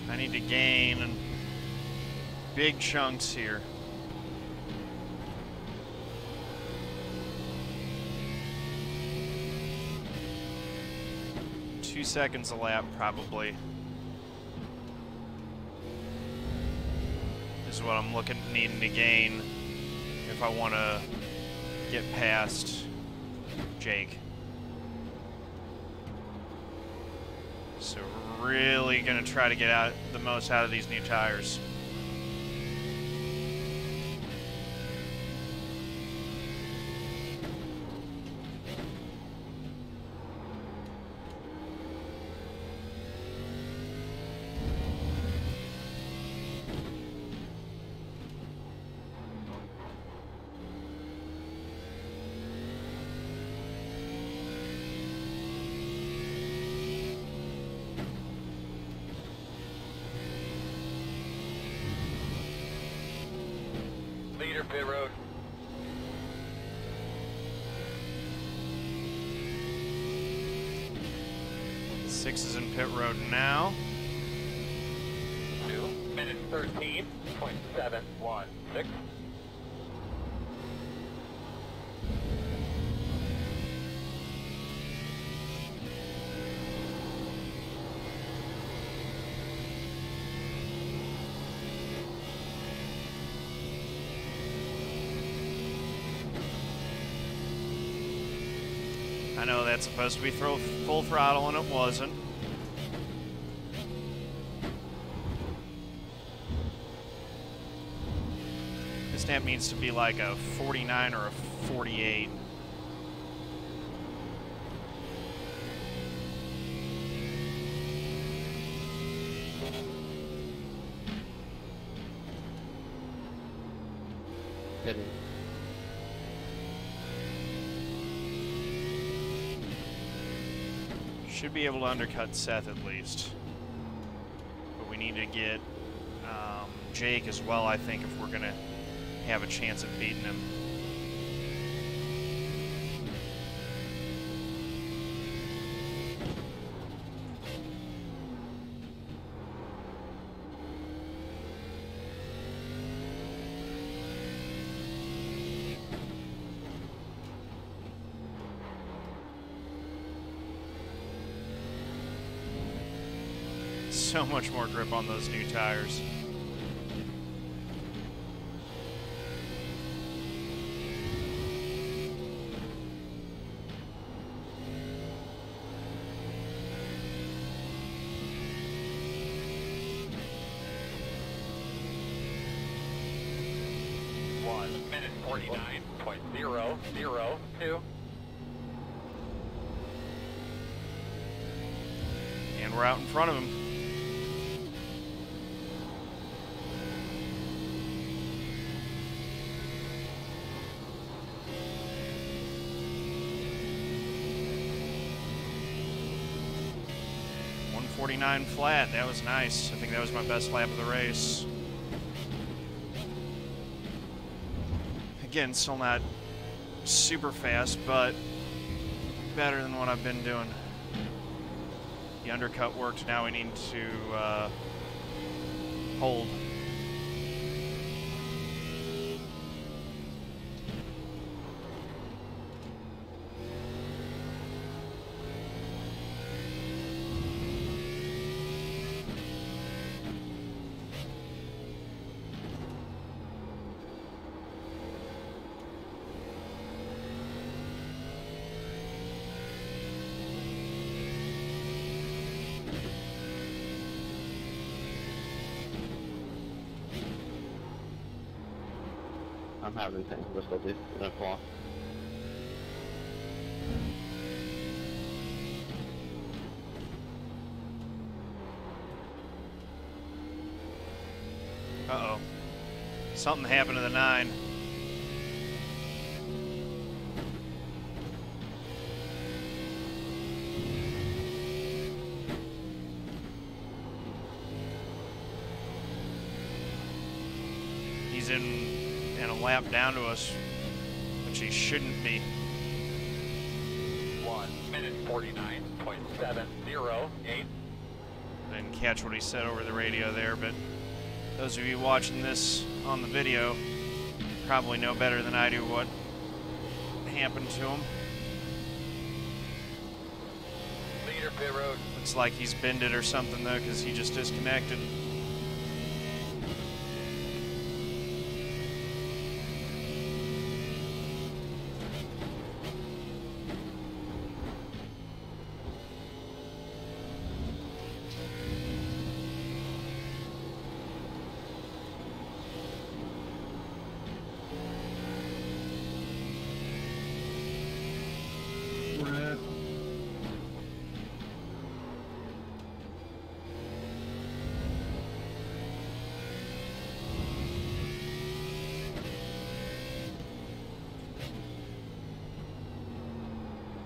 I need to gain big chunks here. Two seconds a lap, probably. This is what I'm needing to gain if I want to get past Jake. So really gonna try to get out the most out of these new tires. Leader pit road. Six is in pit road now. 2 minutes 13.716. I know that's supposed to be full throttle, and it wasn't. This stamp needs to be like a 49 or a 48. Should be able to undercut Seth at least. But we need to get Jake as well, I think, if we're going to have a chance of beating him. So much more grip on those new tires. Minute 49.002. And we're out in front of him. .49 flat. That was nice. I think that was my best lap of the race. Again, still not super fast, but better than what I've been doing. The undercut worked. Now we need to hold. I'm having technical difficulties. No clock. Uh-oh. Something happened to the 9. He's in a lap down to us, which he shouldn't be. 1 minute 49.708. Didn't catch what he said over the radio there, but those of you watching this on the video probably know better than I do what happened to him. Leader pit road. Looks like he's bended or something though, because he just disconnected.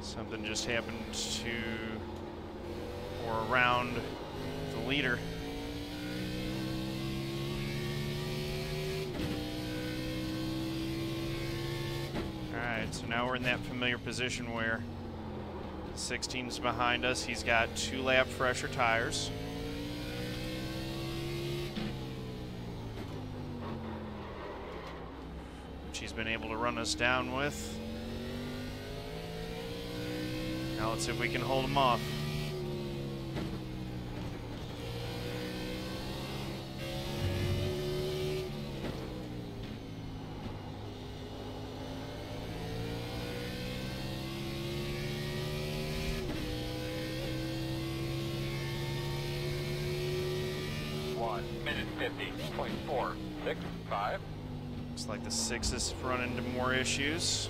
Something just happened to or around the leader. Alright, so now we're in that familiar position where 16's behind us. He's got 2 lap fresher tires. Which he's been able to run us down with. Now let's see if we can hold him off. minute 50.465. Looks like the 6s run into more issues.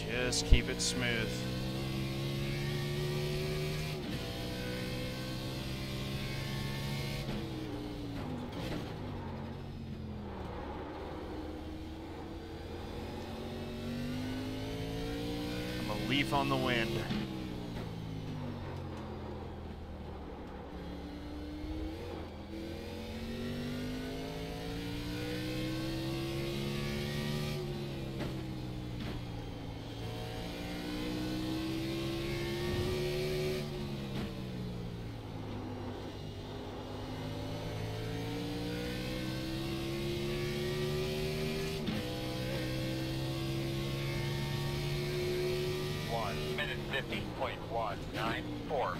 Just keep it smooth. I'm a leaf on the wind. Minute 50.194.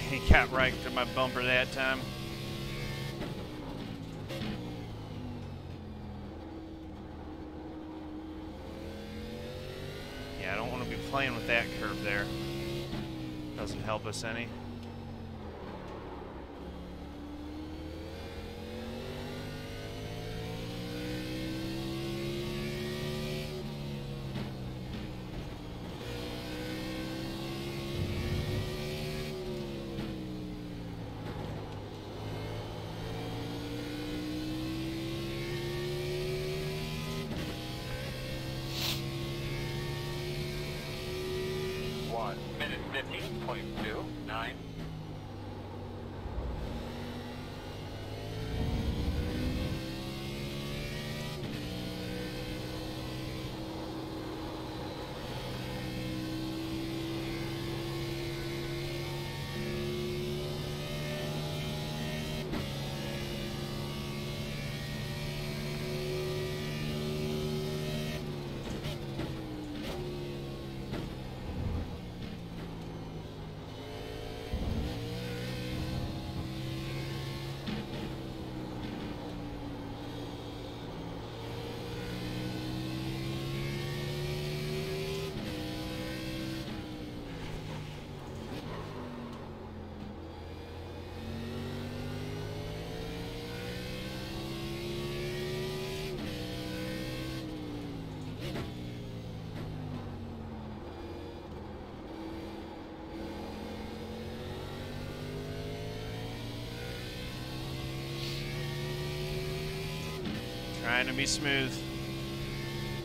He got right to my bumper that time. Yeah, I don't want to be playing with that curve there. Doesn't help us any. Minute 50.29. Trying to be smooth.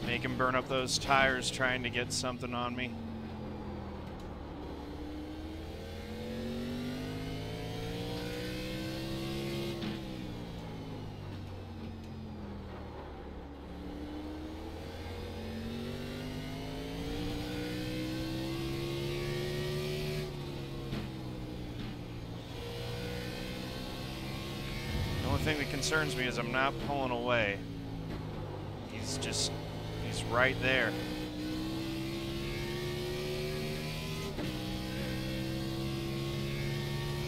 Make him burn up those tires trying to get something on me. thing that concerns me is I'm not pulling away. He's right there.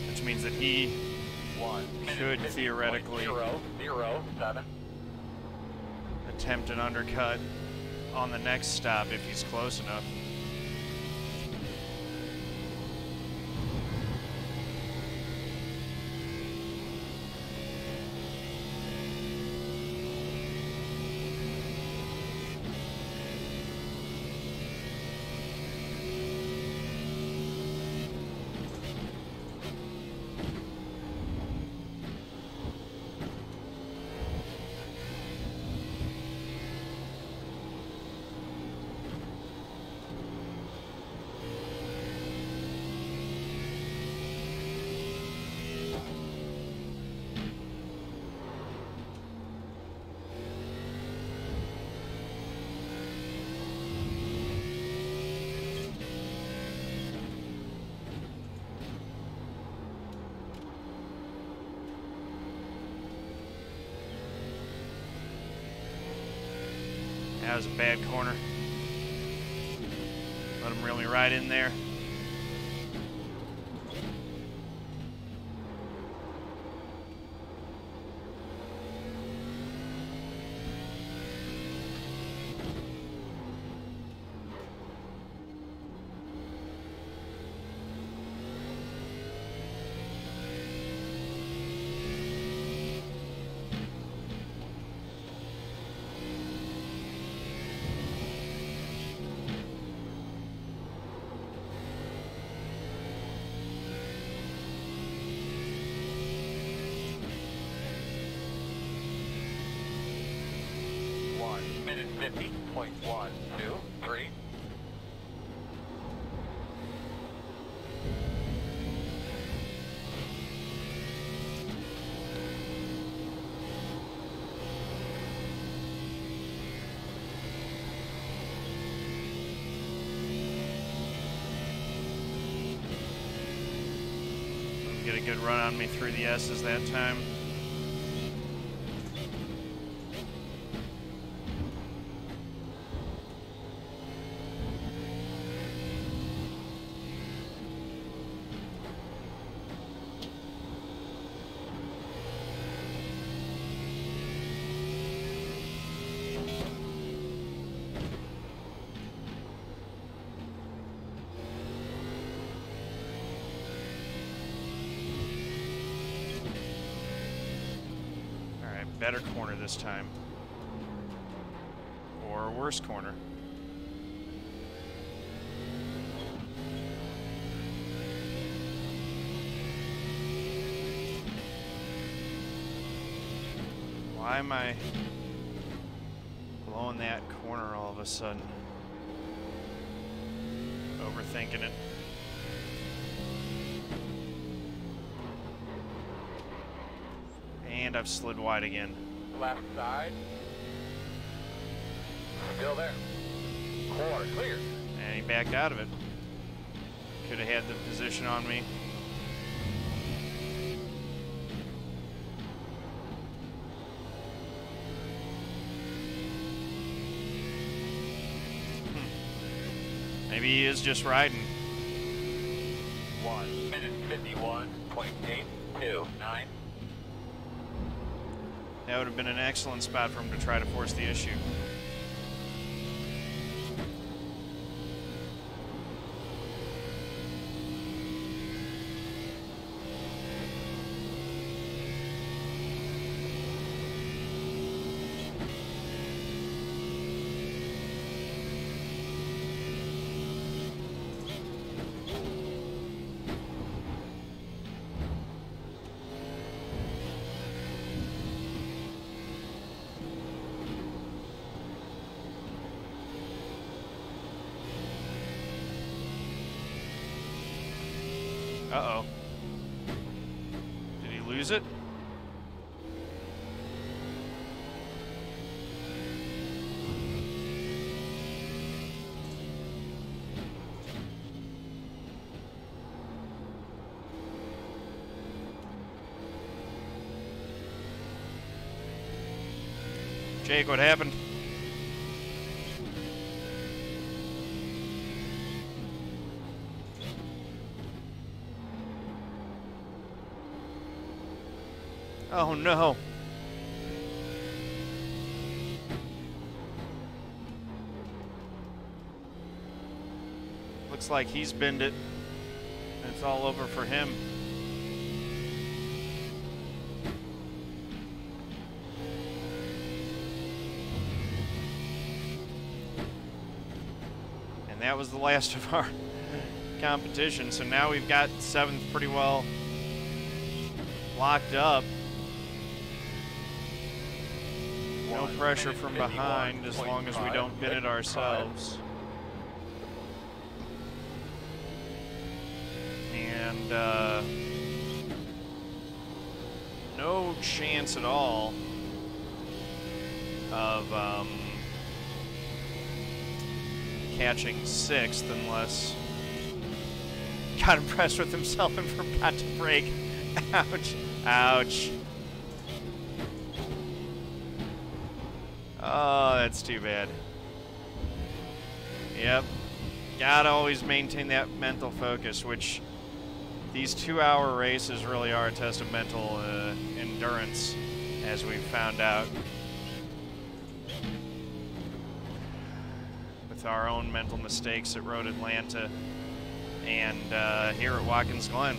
Which means that he could theoretically 007. attempt an undercut on the next stop if he's close enough. That was a bad corner. Let him reel me right in there. Minute 50.123. Get a good run on me through the S's that time. Better corner this time. Or worse corner. Why am I blowing that corner all of a sudden? Overthinking it. And I've slid wide again. Left side. Still there. Quarter clear. And he backed out of it. Could have had the position on me. Maybe he is just riding. 1 minute 51.829. That would have been an excellent spot for him to try to force the issue. Uh-oh. Did he lose it? Jake, what happened? Oh no. Looks like he's binned it. It's all over for him. And that was the last of our competition. So now we've got 7th pretty well locked up. No pressure from behind as long as we don't bin it ourselves. And no chance at all of catching 6th unless got impressed with himself and forgot to brake. Ouch. Ouch. Oh, that's too bad. Yep. Gotta always maintain that mental focus, which these 2-hour races really are a test of mental endurance, as we've found out with our own mental mistakes at Road Atlanta and here at Watkins Glen.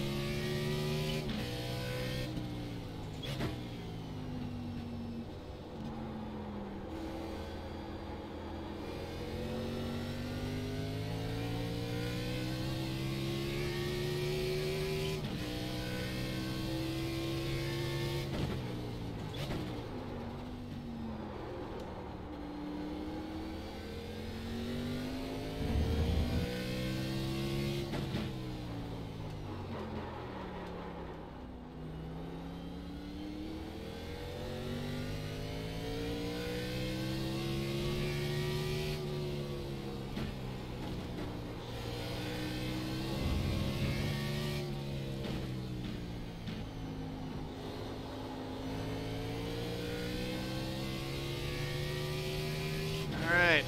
Alright.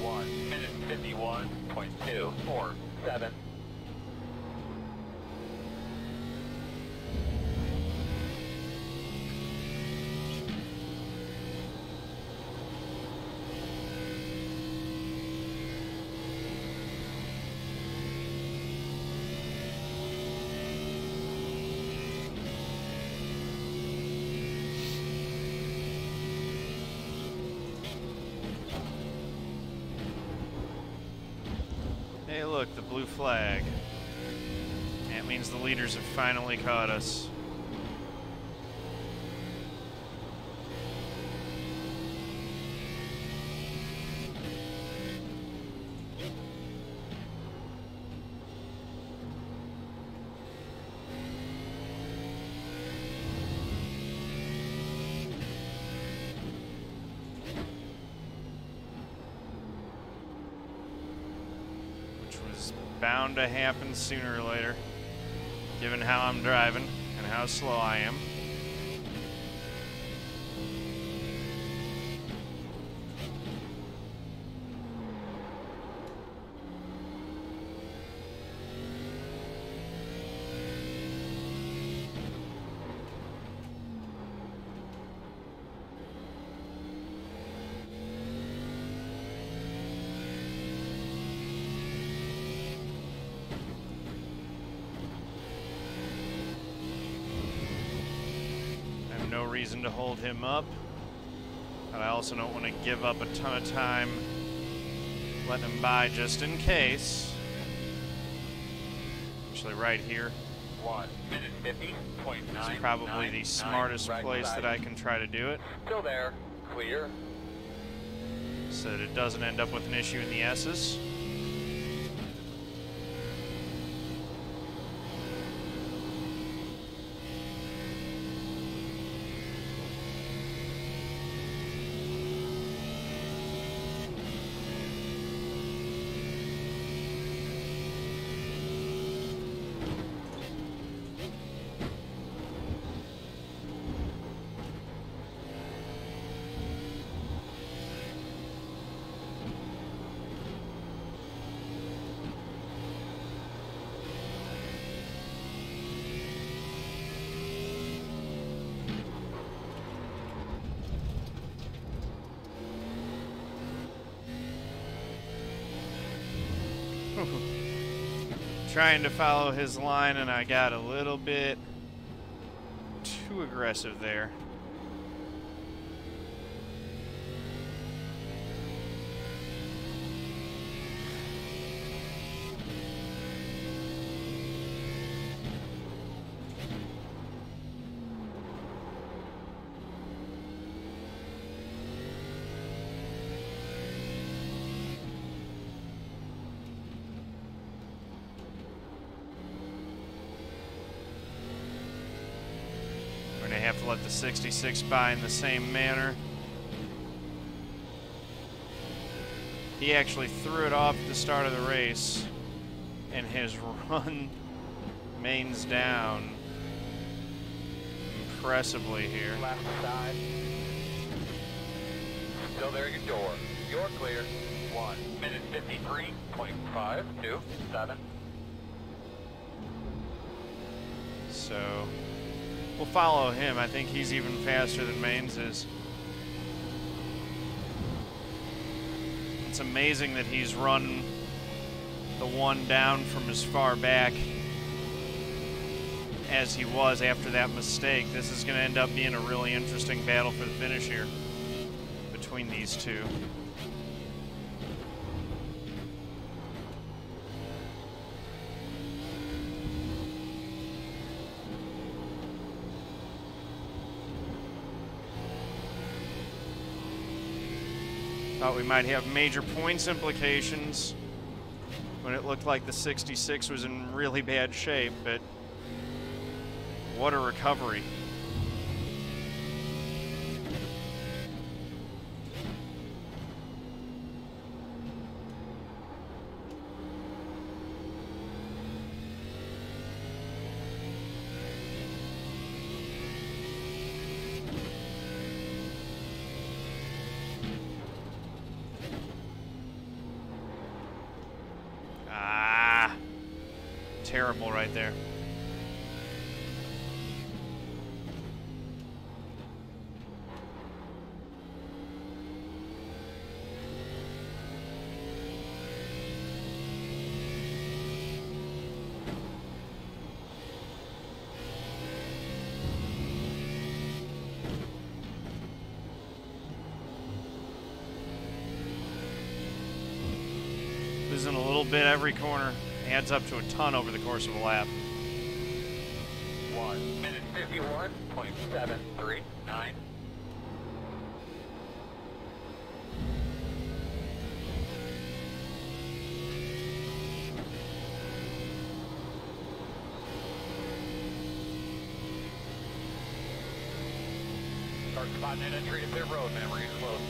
1 minute 51.247. Hey, look, the blue flag. That means the leaders have finally caught us. Bound to happen sooner or later, given how I'm driving and how slow I am. No reason to hold him up, but I also don't want to give up a ton of time letting him by just in case. Actually, right here 1 minute 50.9. is probably the smartest place that I can try to do it, Still there. Clear. so that it doesn't end up with an issue in the S's. trying to follow his line, and I got a little bit too aggressive there. Have to let the 66 by in the same manner. He actually threw it off at the start of the race and has run Manes down impressively here. Left side. Still there at your door. You're clear. 1 minute 53.527. So we'll follow him. I think he's even faster than Manes is. It's amazing that he's run the one down from as far back as he was after that mistake. This is going to end up being a really interesting battle for the finish here between these two. Thought we might have major points implications when it looked like the 66 was in really bad shape, but what a recovery. Terrible right there. Losing a little bit every corner. Adds up to a ton over the course of a lap. 1 minute 51.739. Start spotting an entry to pit road, man. We're getting close.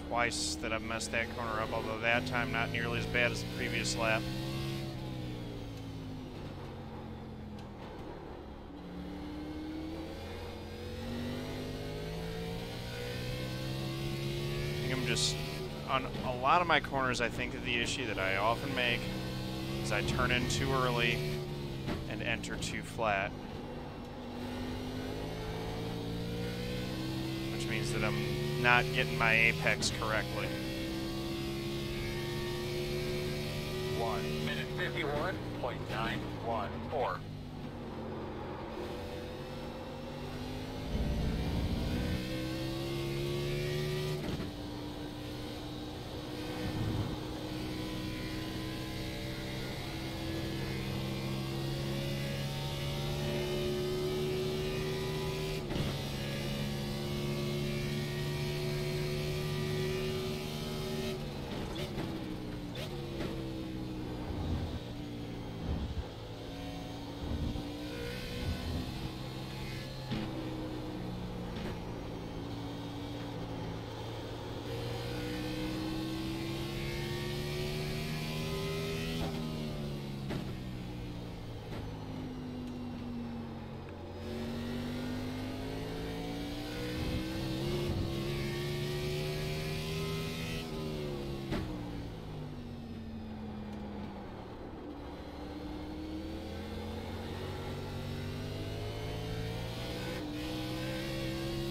Twice that I've messed that corner up, although that time not nearly as bad as the previous lap. I think I'm just, on a lot of my corners, I think that the issue that I often make is I turn in too early and enter too flat. Which means that I'm not getting my apex correctly. 1 minute 51.914.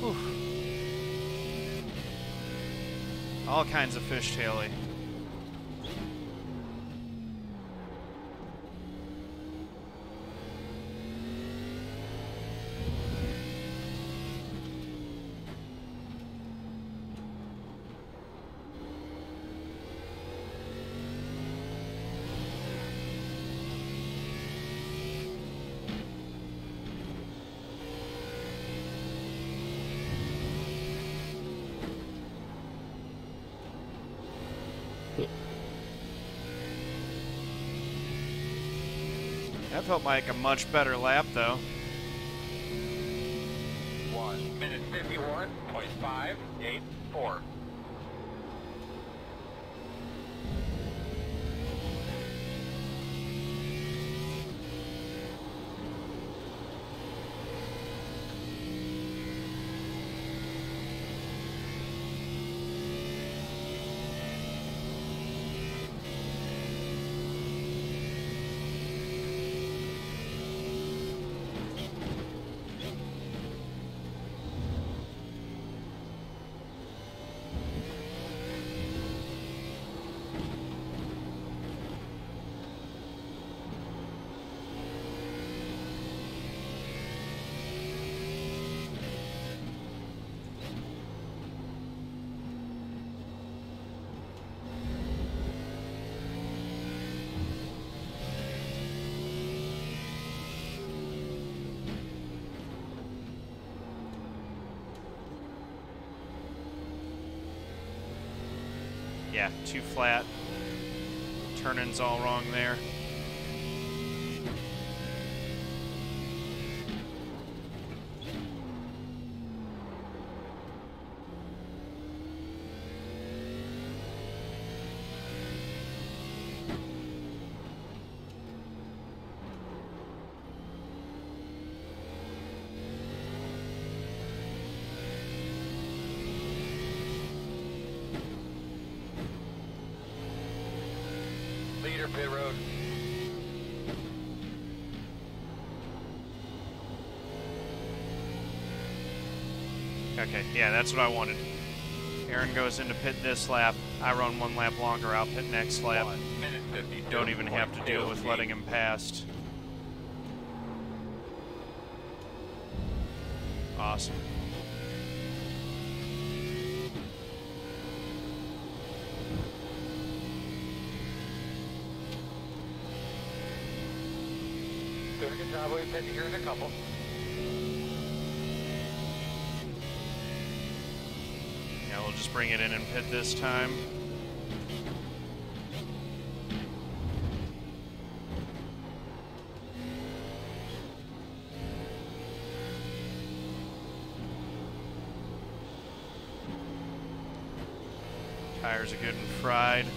Whew. All kinds of fishtailing. That felt like a much better lap, though. 1 minute 51.584. Yeah, too flat. Turn-in's all wrong there. Leader pit road. Okay, yeah, that's what I wanted. Aaron goes into pit this lap. I run one lap longer. I'll pit next lap. 1 minute 50. Don't even have to deal with letting him past. Awesome. Doing a good job. We'll be pitting here in a couple. Yeah, we'll just bring it in and pit this time. Tires are good and fried.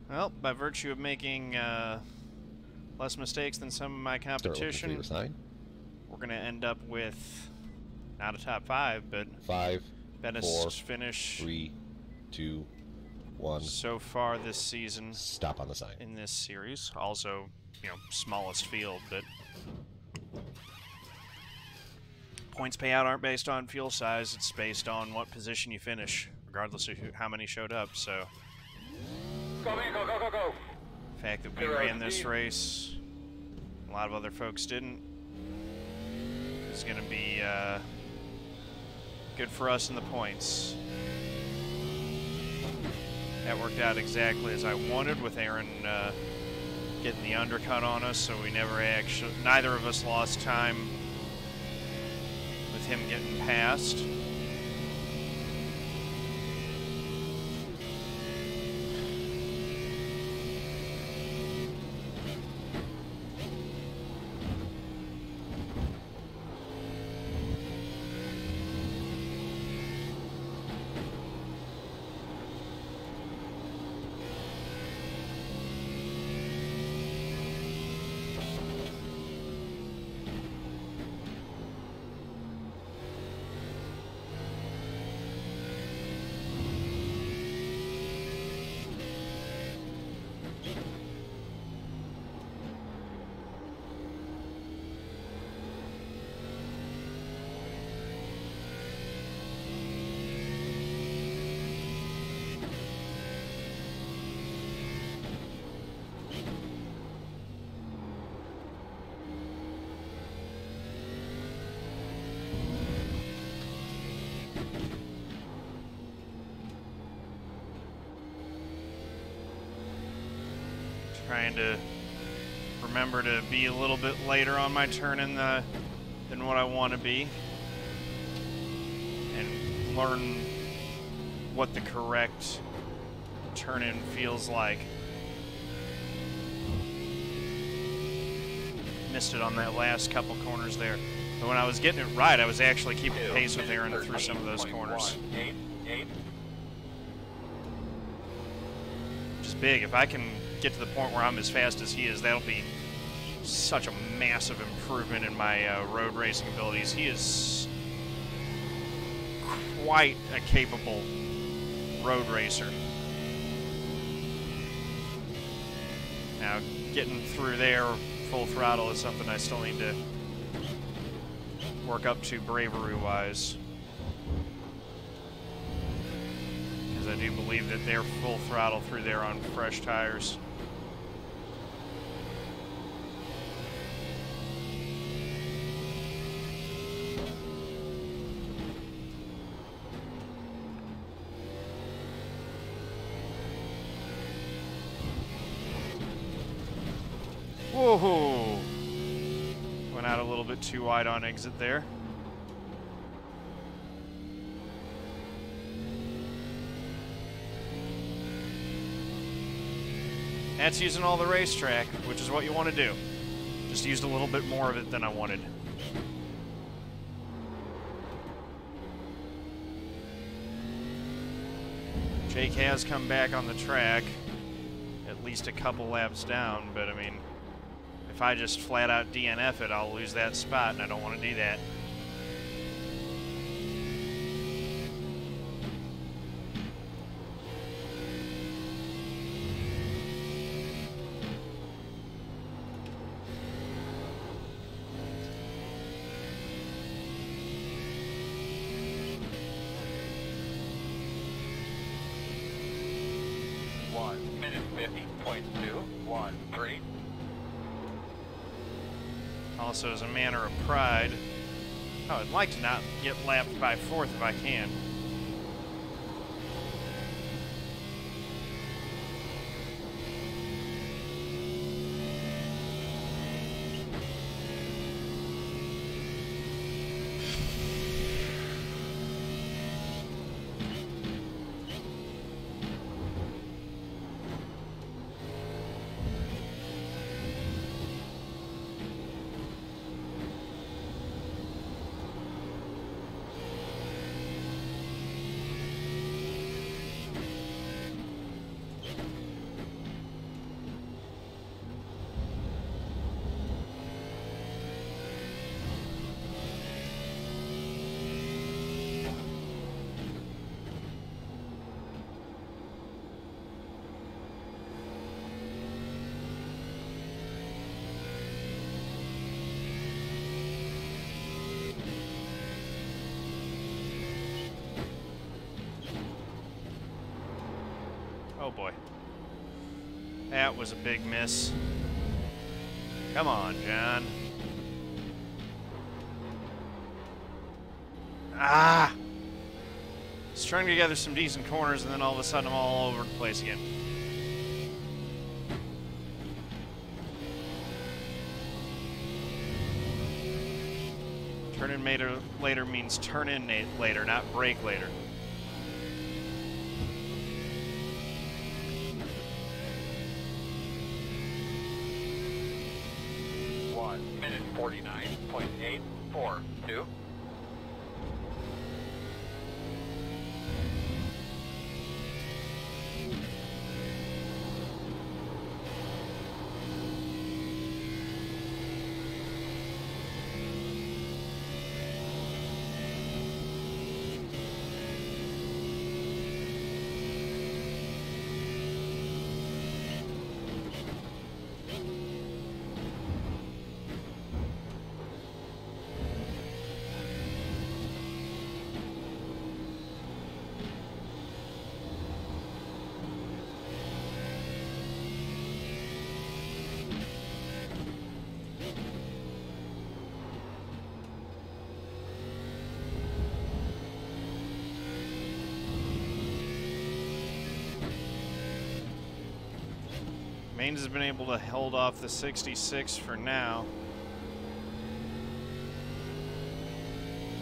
Well, by virtue of making less mistakes than some of my competition, we're going to end up with not a top 5, but 5, best 4, finish 3, 2, 1. So far this season. Stop on the sign. In this series, also, you know, smallest field, but points payout aren't based on fuel size. It's based on what position you finish, regardless of how many showed up. So. Go, man, go, go, go, go. The fact that we ran this race, a lot of other folks didn't, is going to be good for us in the points. That worked out exactly as I wanted, with Aaron getting the undercut on us, so we neither of us lost time with him getting past. Trying to remember to be a little bit later on my turn in than what I want to be, and learn what the correct turn-in feels like. Missed it on that last couple corners there, but when I was getting it right, I was actually keeping pace with Aaron through some of those corners. Which is big. If I can get to the point where I'm as fast as he is, that'll be such a massive improvement in my road racing abilities. He is quite a capable road racer. Now, getting through there full throttle is something I still need to work up to bravery-wise, because I do believe that they're full throttle through there on fresh tires. Whoa! Went out a little bit too wide on exit there. That's using all the racetrack, which is what you want to do. Just used a little bit more of it than I wanted. Jake has come back on the track, at least a couple laps down, but I mean, if I just flat out DNF it, I'll lose that spot, and I don't want to do that. Also, as a matter of pride, I would like to not get lapped by fourth if I can. Oh boy. That was a big miss. Come on, John. Ah! Strung together some decent corners, and then all of a sudden I'm all over the place again. Turn in later means turn in later, not brake later. 1 minute 49.842. Manes has been able to hold off the 66 for now.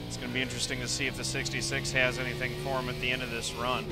It's going to be interesting to see if the 66 has anything for him at the end of this run.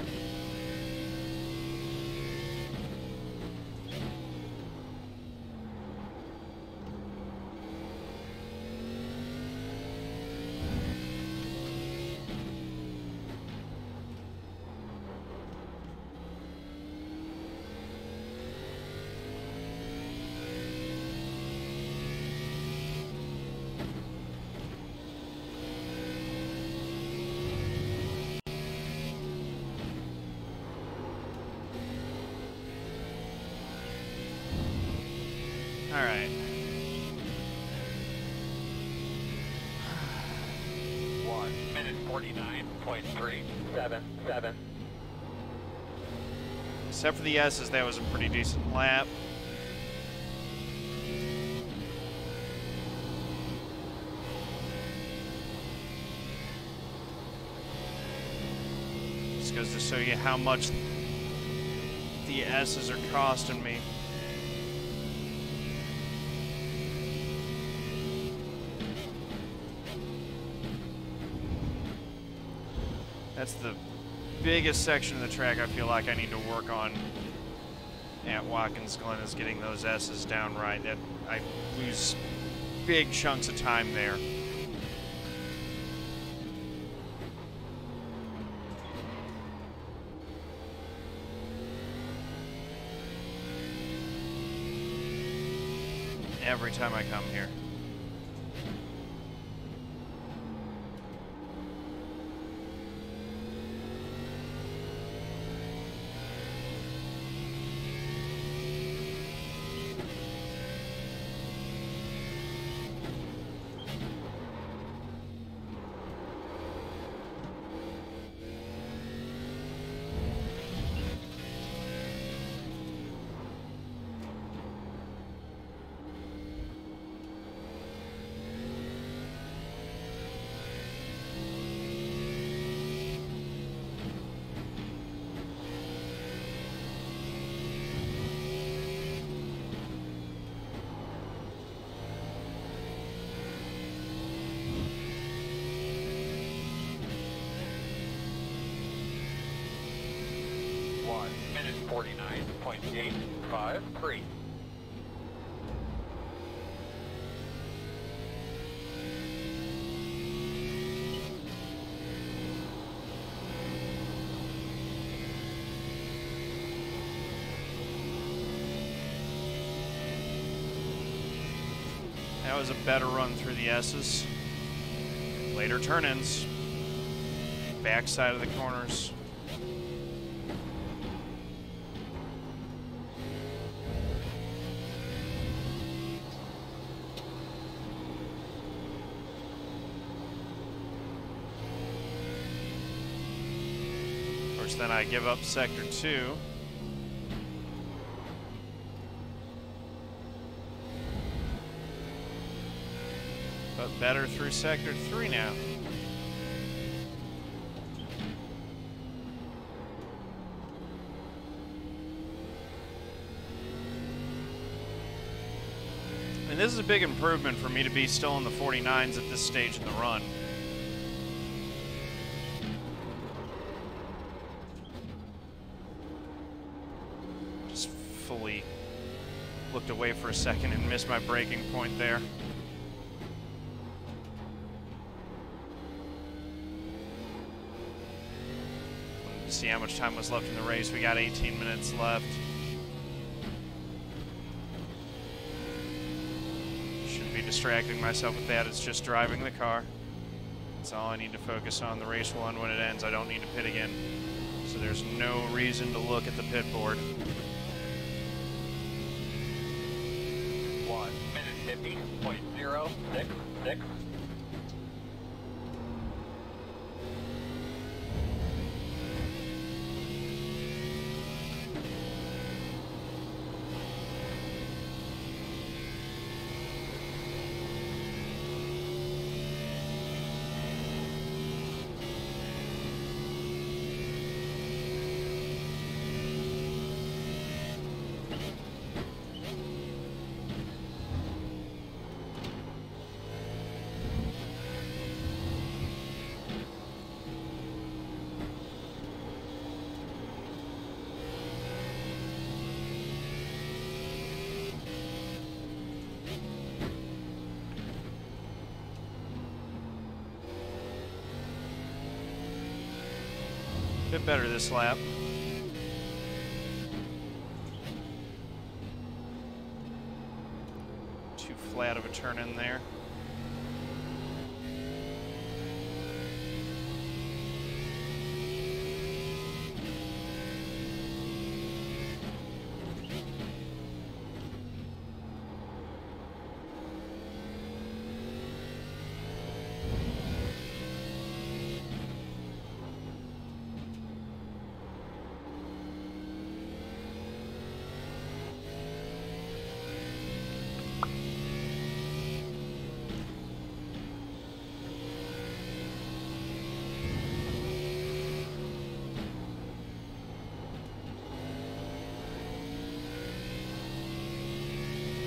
All right. 1 minute 49.377. Except for the S's, that was a pretty decent lap. Just goes to show you how much the S's are costing me. That's the biggest section of the track I feel like I need to work on at Watkins Glen, is getting those S's down right. That I lose big chunks of time there. Every time I come here. Minute 49.853. That was a better run through the S's. Later turn-ins. Backside of the corners. Then I give up sector 2. but better through Sector 3 now. And this is a big improvement for me to be still in the 49s at this stage in the run. Just fully looked away for a second and missed my braking point there. Wanted to see how much time was left in the race. We got 18 minutes left. Distracting myself with that. It's just driving the car. That's all I need to focus on. The race will end when it ends. I don't need to pit again. So there's no reason to look at the pit board. 1 minute 50.066. Bit better this lap. Too flat of a turn in there.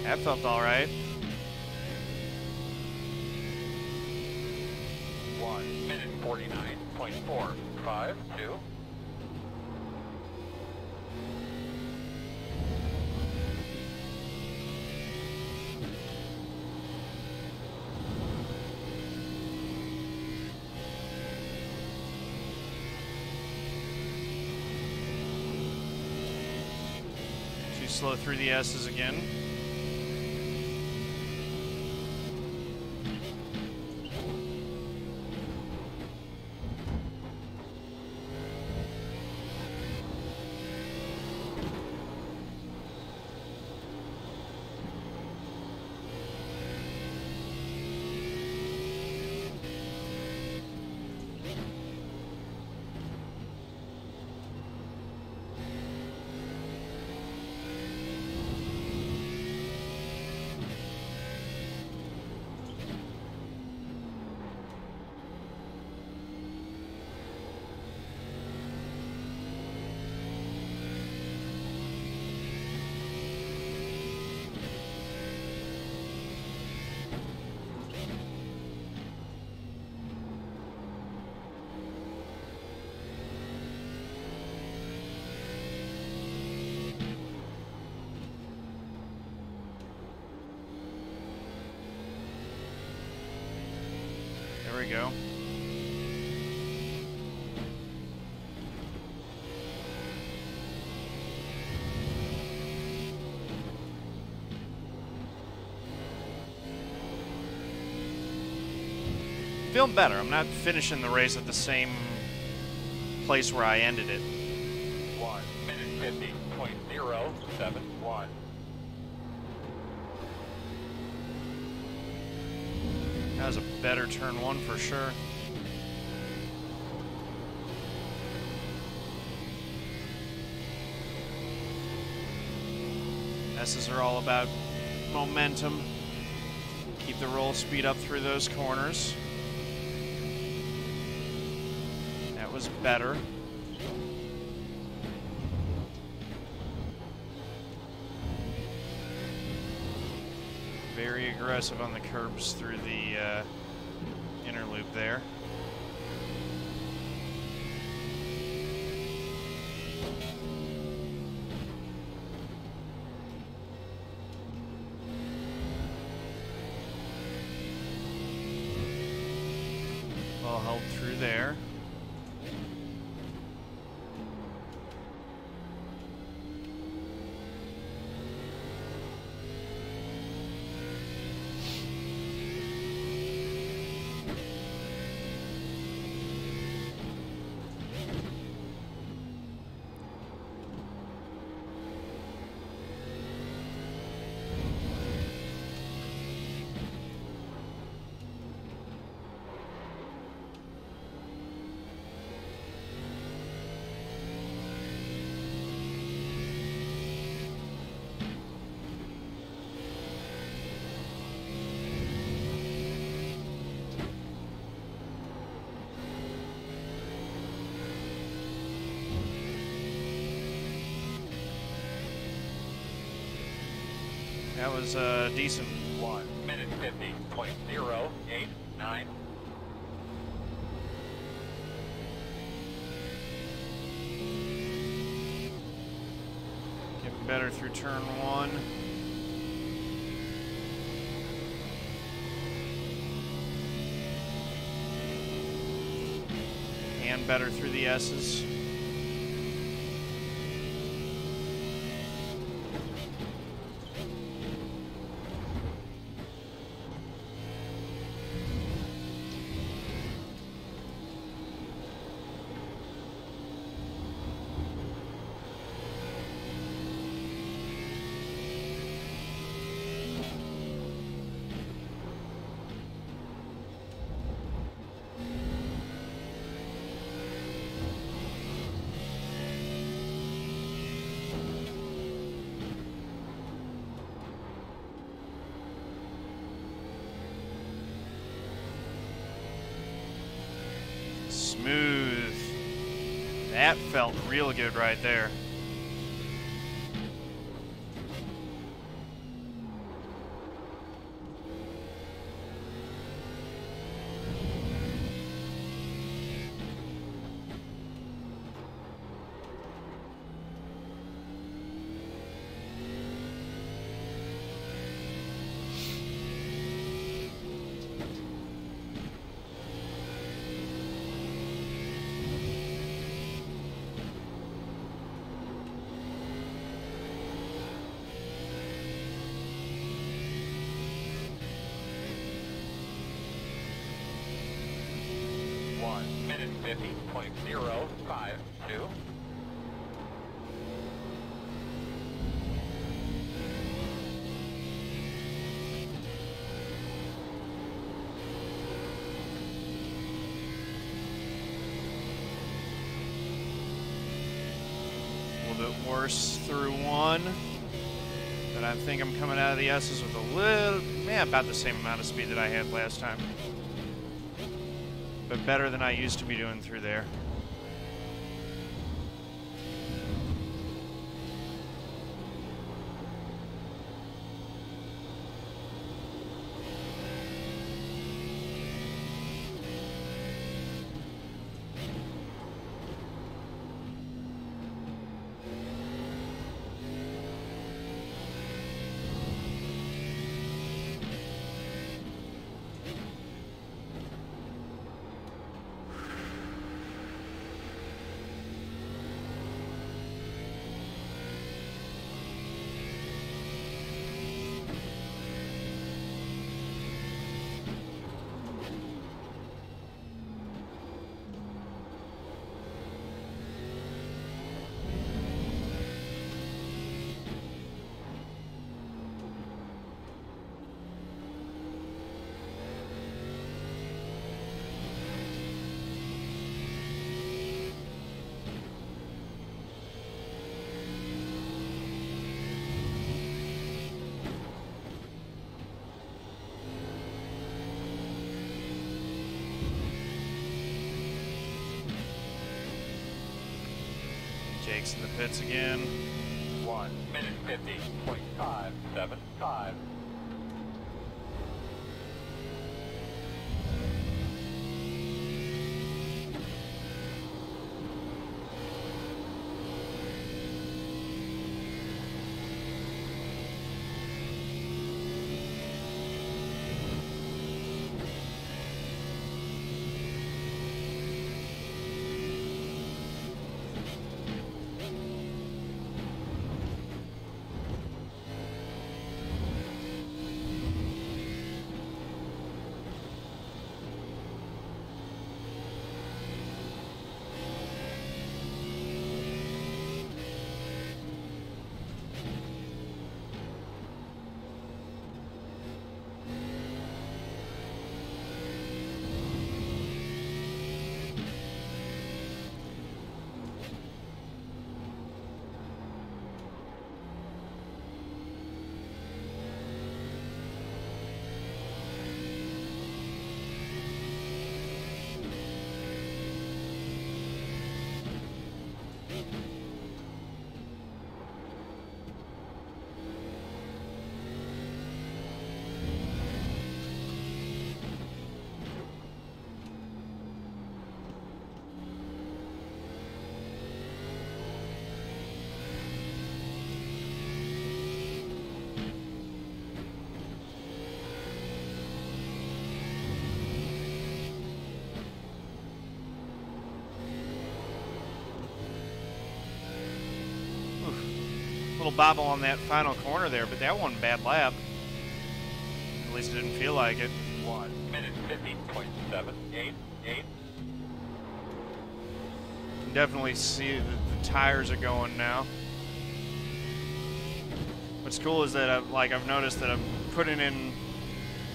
That felt all right. 1 minute 49.452. Too slow through the S's again. There we go. Feeling better. I'm not finishing the race at the same place where I ended it. 1 minute 50.071. That was a better turn one for sure. S's are all about momentum. Keep the roll speed up through those corners. That was better. Very aggressive on the curbs through the inner loop there. Well held through there. That was decent. 1 minute 50.089. Getting better through turn 1. And better through the S's. Smooth. That felt real good right there. Minute 50.052. A little bit worse through 1. But I think I'm coming out of the S's with a little, about the same amount of speed that I had last time. But better than I used to be doing through there. brakes in the pits again. 1 minute 50.575. Little bobble on that final corner there, but that wasn't a bad lap. At least it didn't feel like it. 1 minute 50.788. Can definitely see that the tires are going now. What's cool is that I've noticed that I'm putting in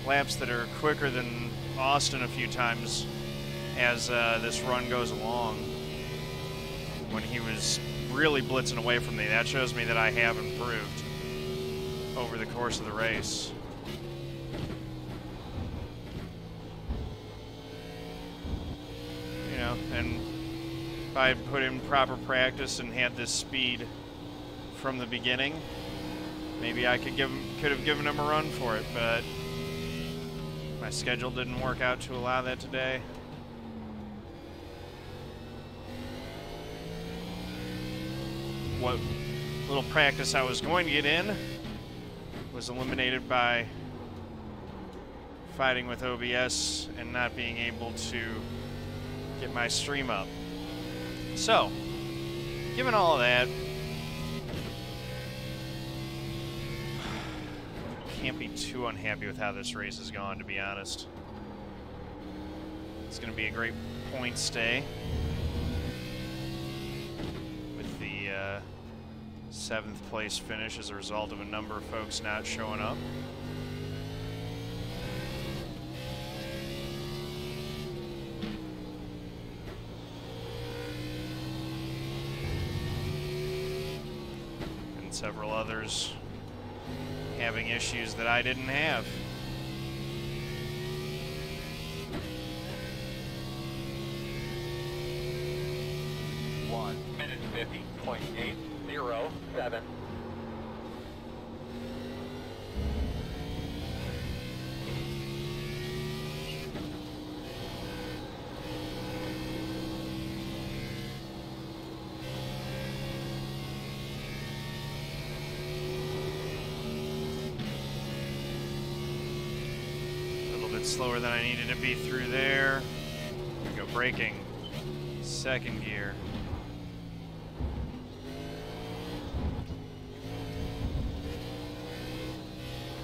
laps that are quicker than Austin a few times as this run goes along. When he was really blitzing away from me, that shows me that I have improved over the course of the race. You know, and if I had put in proper practice and had this speed from the beginning, maybe I could have given him a run for it, but my schedule didn't work out to allow that today. What little practice I was going to get in was eliminated by fighting with OBS and not being able to get my stream up. So, given all of that, can't be too unhappy with how this race has gone, to be honest. It's going to be a great point stay. 7th place finish as a result of a number of folks not showing up. And several others having issues that I didn't have. Minute 50.807. A little bit slower than I needed to be through there. Here we go, braking. Second gear.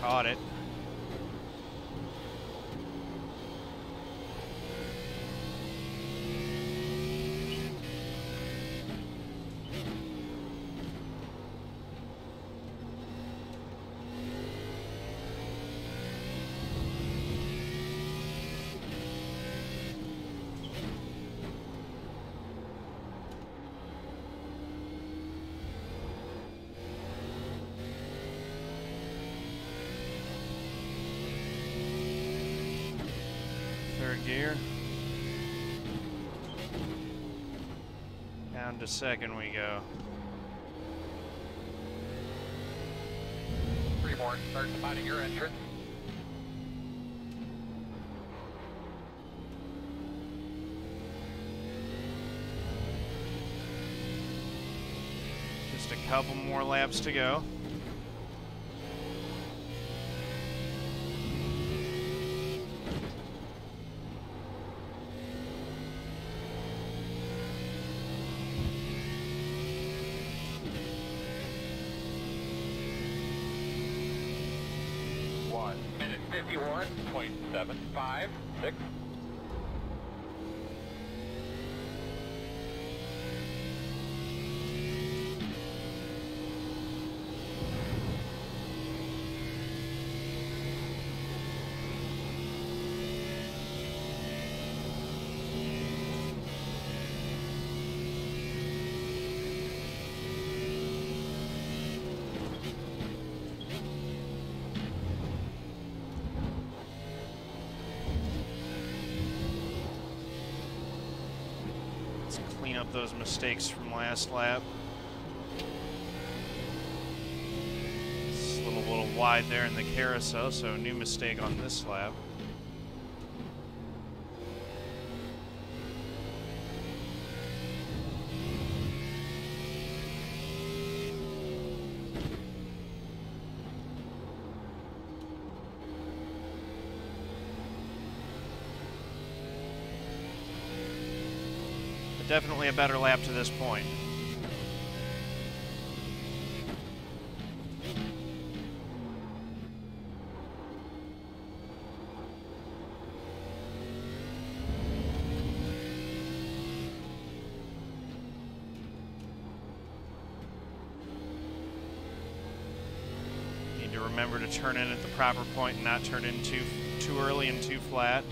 Caught it. Gear. Down to second we go. horn, start spotting your entrance. Just a couple more laps to go. Minute 51.756. Clean up those mistakes from last lap. It's a little wide there in the carousel, so new mistake on this lap. Definitely a better lap to this point. Need to remember to turn in at the proper point and not turn in too early and too flat.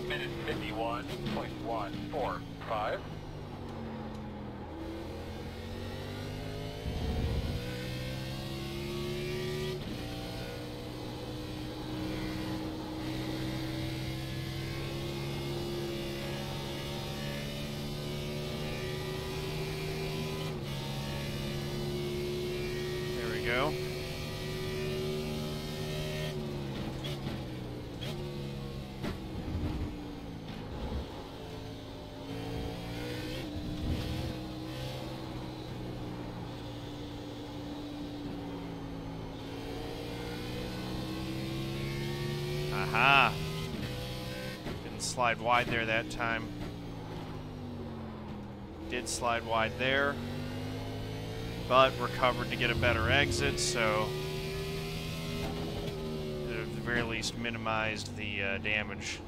Minute 51.145. There we go. Aha! Didn't slide wide there that time. Did slide wide there, but recovered to get a better exit, so at the very least minimized the damage.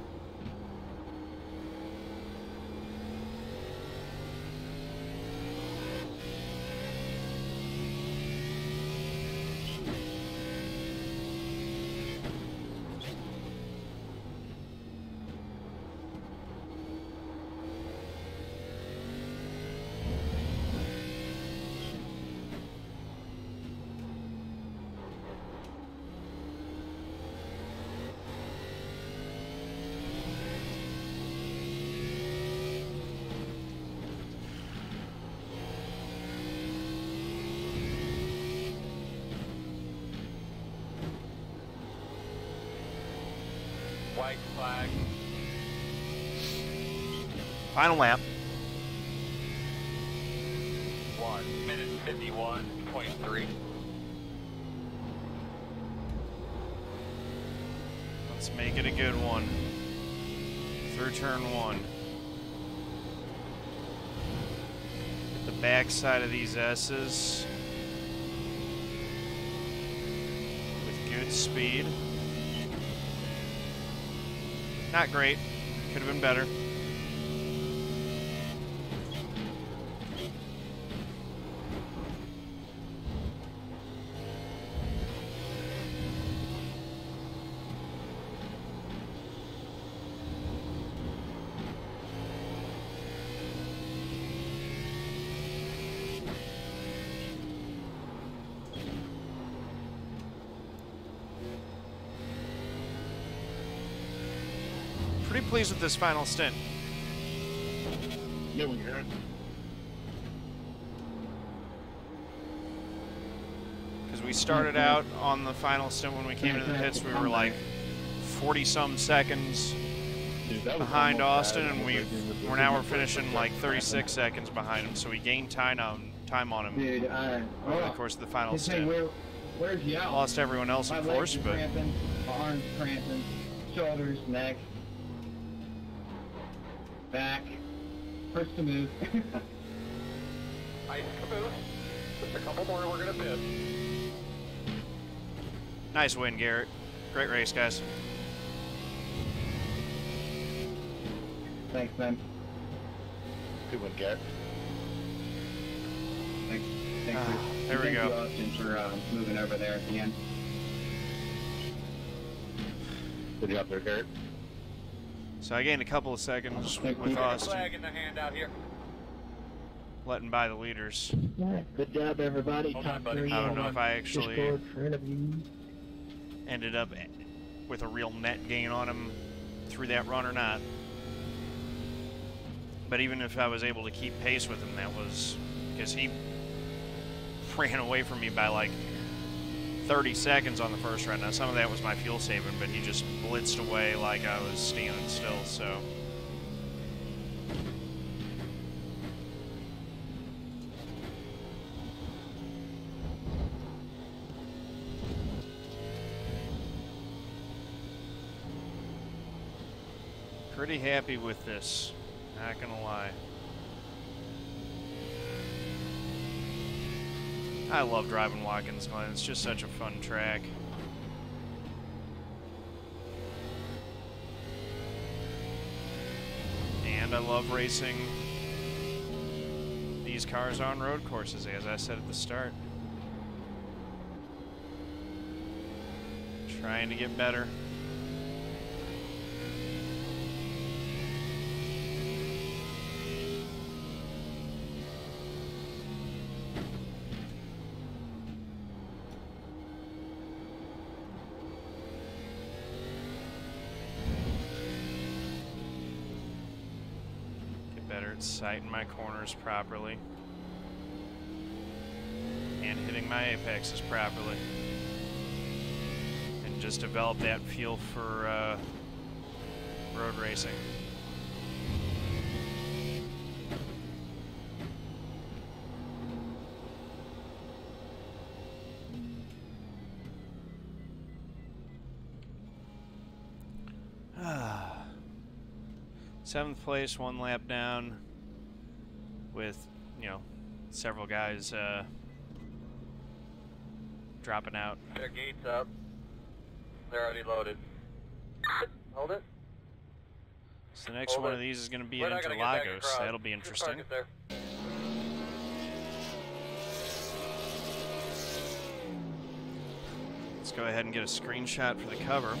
White flag. Final lap. 1 minute 51.3. Let's make it a good one. Through turn one. Hit the back side of these S's with good speed. Not great. Could have been better. pleased with this final stint. Yeah, when you're in. Because we started out on the final stint when we came into the pits, we were like 40-some seconds Dude, that was behind almost Austin, bad. and we're finishing like 36 seconds behind him. So we gained time on him Dude, over the course of the final this thing, stint. where's Yao? Lost everyone else, My of legs course, are but cramping, my arms cramping, shoulders, neck, back, hurts to move. Nice caboose. Just a couple more, we're gonna pit. nice win, Garrett. Great race, guys. Thanks, man. Good one, Garrett. Thanks. There we Thank go. you, Austin, for moving over there at the end. Good job there, Garrett. So I gained a couple of seconds Thank with you. Austin, Flag in the hand out here. letting by the leaders. Yeah, good job, everybody. Hold on, Top buddy. three I don't on know if I actually Discord for interviews. ended up with a real net gain on him through that run or not. But even if I was able to keep pace with him, that was because he ran away from me by like 30 seconds on the first run. Now, some of that was my fuel saving, but he just blitzed away like I was standing still, so. Pretty happy with this, not gonna lie. I love driving Watkins Glen. It's just such a fun track. And I love racing these cars on road courses, as I said at the start. Trying to get better. Sighting my corners properly and hitting my apexes properly, and just develop that feel for road racing. Seventh place, one lap down, with, you know, several guys dropping out. Their gates up. They're already loaded. Hold it. So the next Hold one it. of these is going to be We're at not gonna get back Interlagos. across. That'll be Just interesting. park it there. Let's go ahead and get a screenshot for the cover.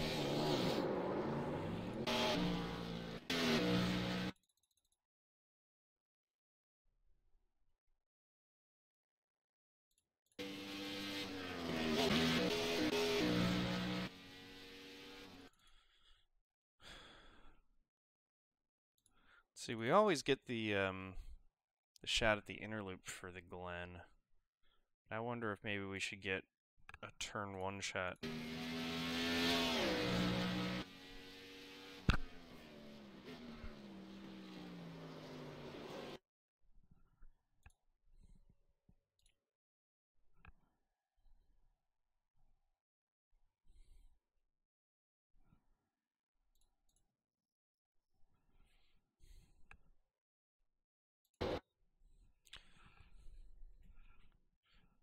See, we always get the shot at the inner loop for the Glen. I wonder if maybe we should get a turn one shot.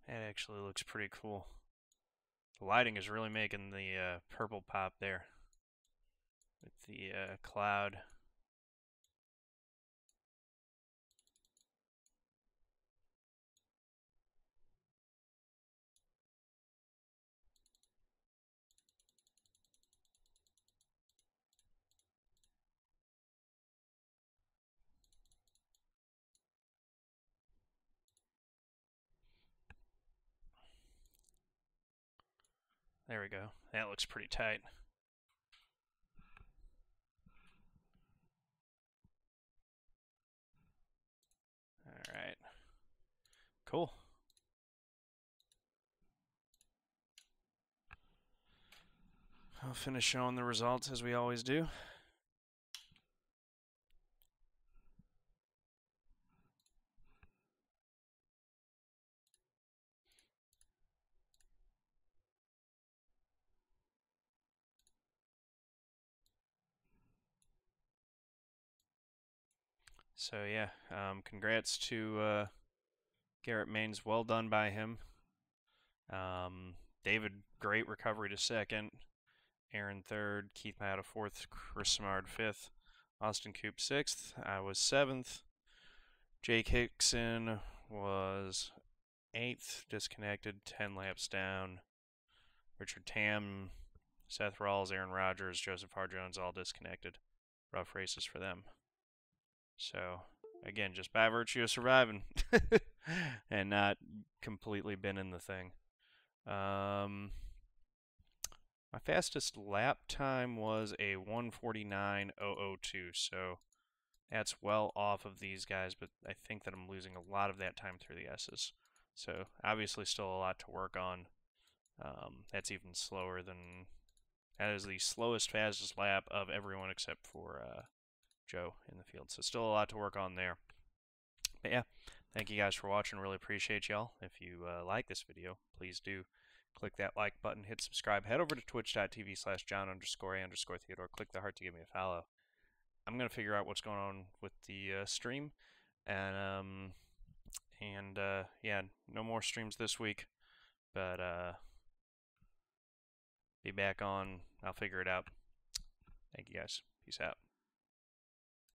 That actually looks pretty cool. The lighting is really making the purple pop there with the cloud. There we go. That looks pretty tight. Cool. I'll finish showing the results as we always do. So yeah, congrats to Garrett Manes. Well done by him. David, great recovery to second. Aaron third. Keith Maiato fourth. Chris Simard fifth. Austin Coop sixth. I was seventh. Jake Hixson was eighth. Disconnected. 10 laps down. Richard Tam, Seth Rawls, Aaron Rodgers, Joseph R. Jones all disconnected. Rough races for them. So, again, just by virtue of surviving and not completely been the thing. My fastest lap time was a 1:49.002, so that's well off of these guys, but I think that I'm losing a lot of that time through the S's. So, obviously still a lot to work on. That's even slower than... That is the slowest, fastest lap of everyone except for Joe in the field. So still a lot to work on there. But yeah, thank you guys for watching. Really appreciate y'all. If you like this video, please do click that like button, hit subscribe, head over to twitch.tv/John_A_Theodore. Click the heart to give me a follow. I'm going to figure out what's going on with the stream. And yeah, no more streams this week. But be back on. I'll figure it out. Thank you guys. Peace out.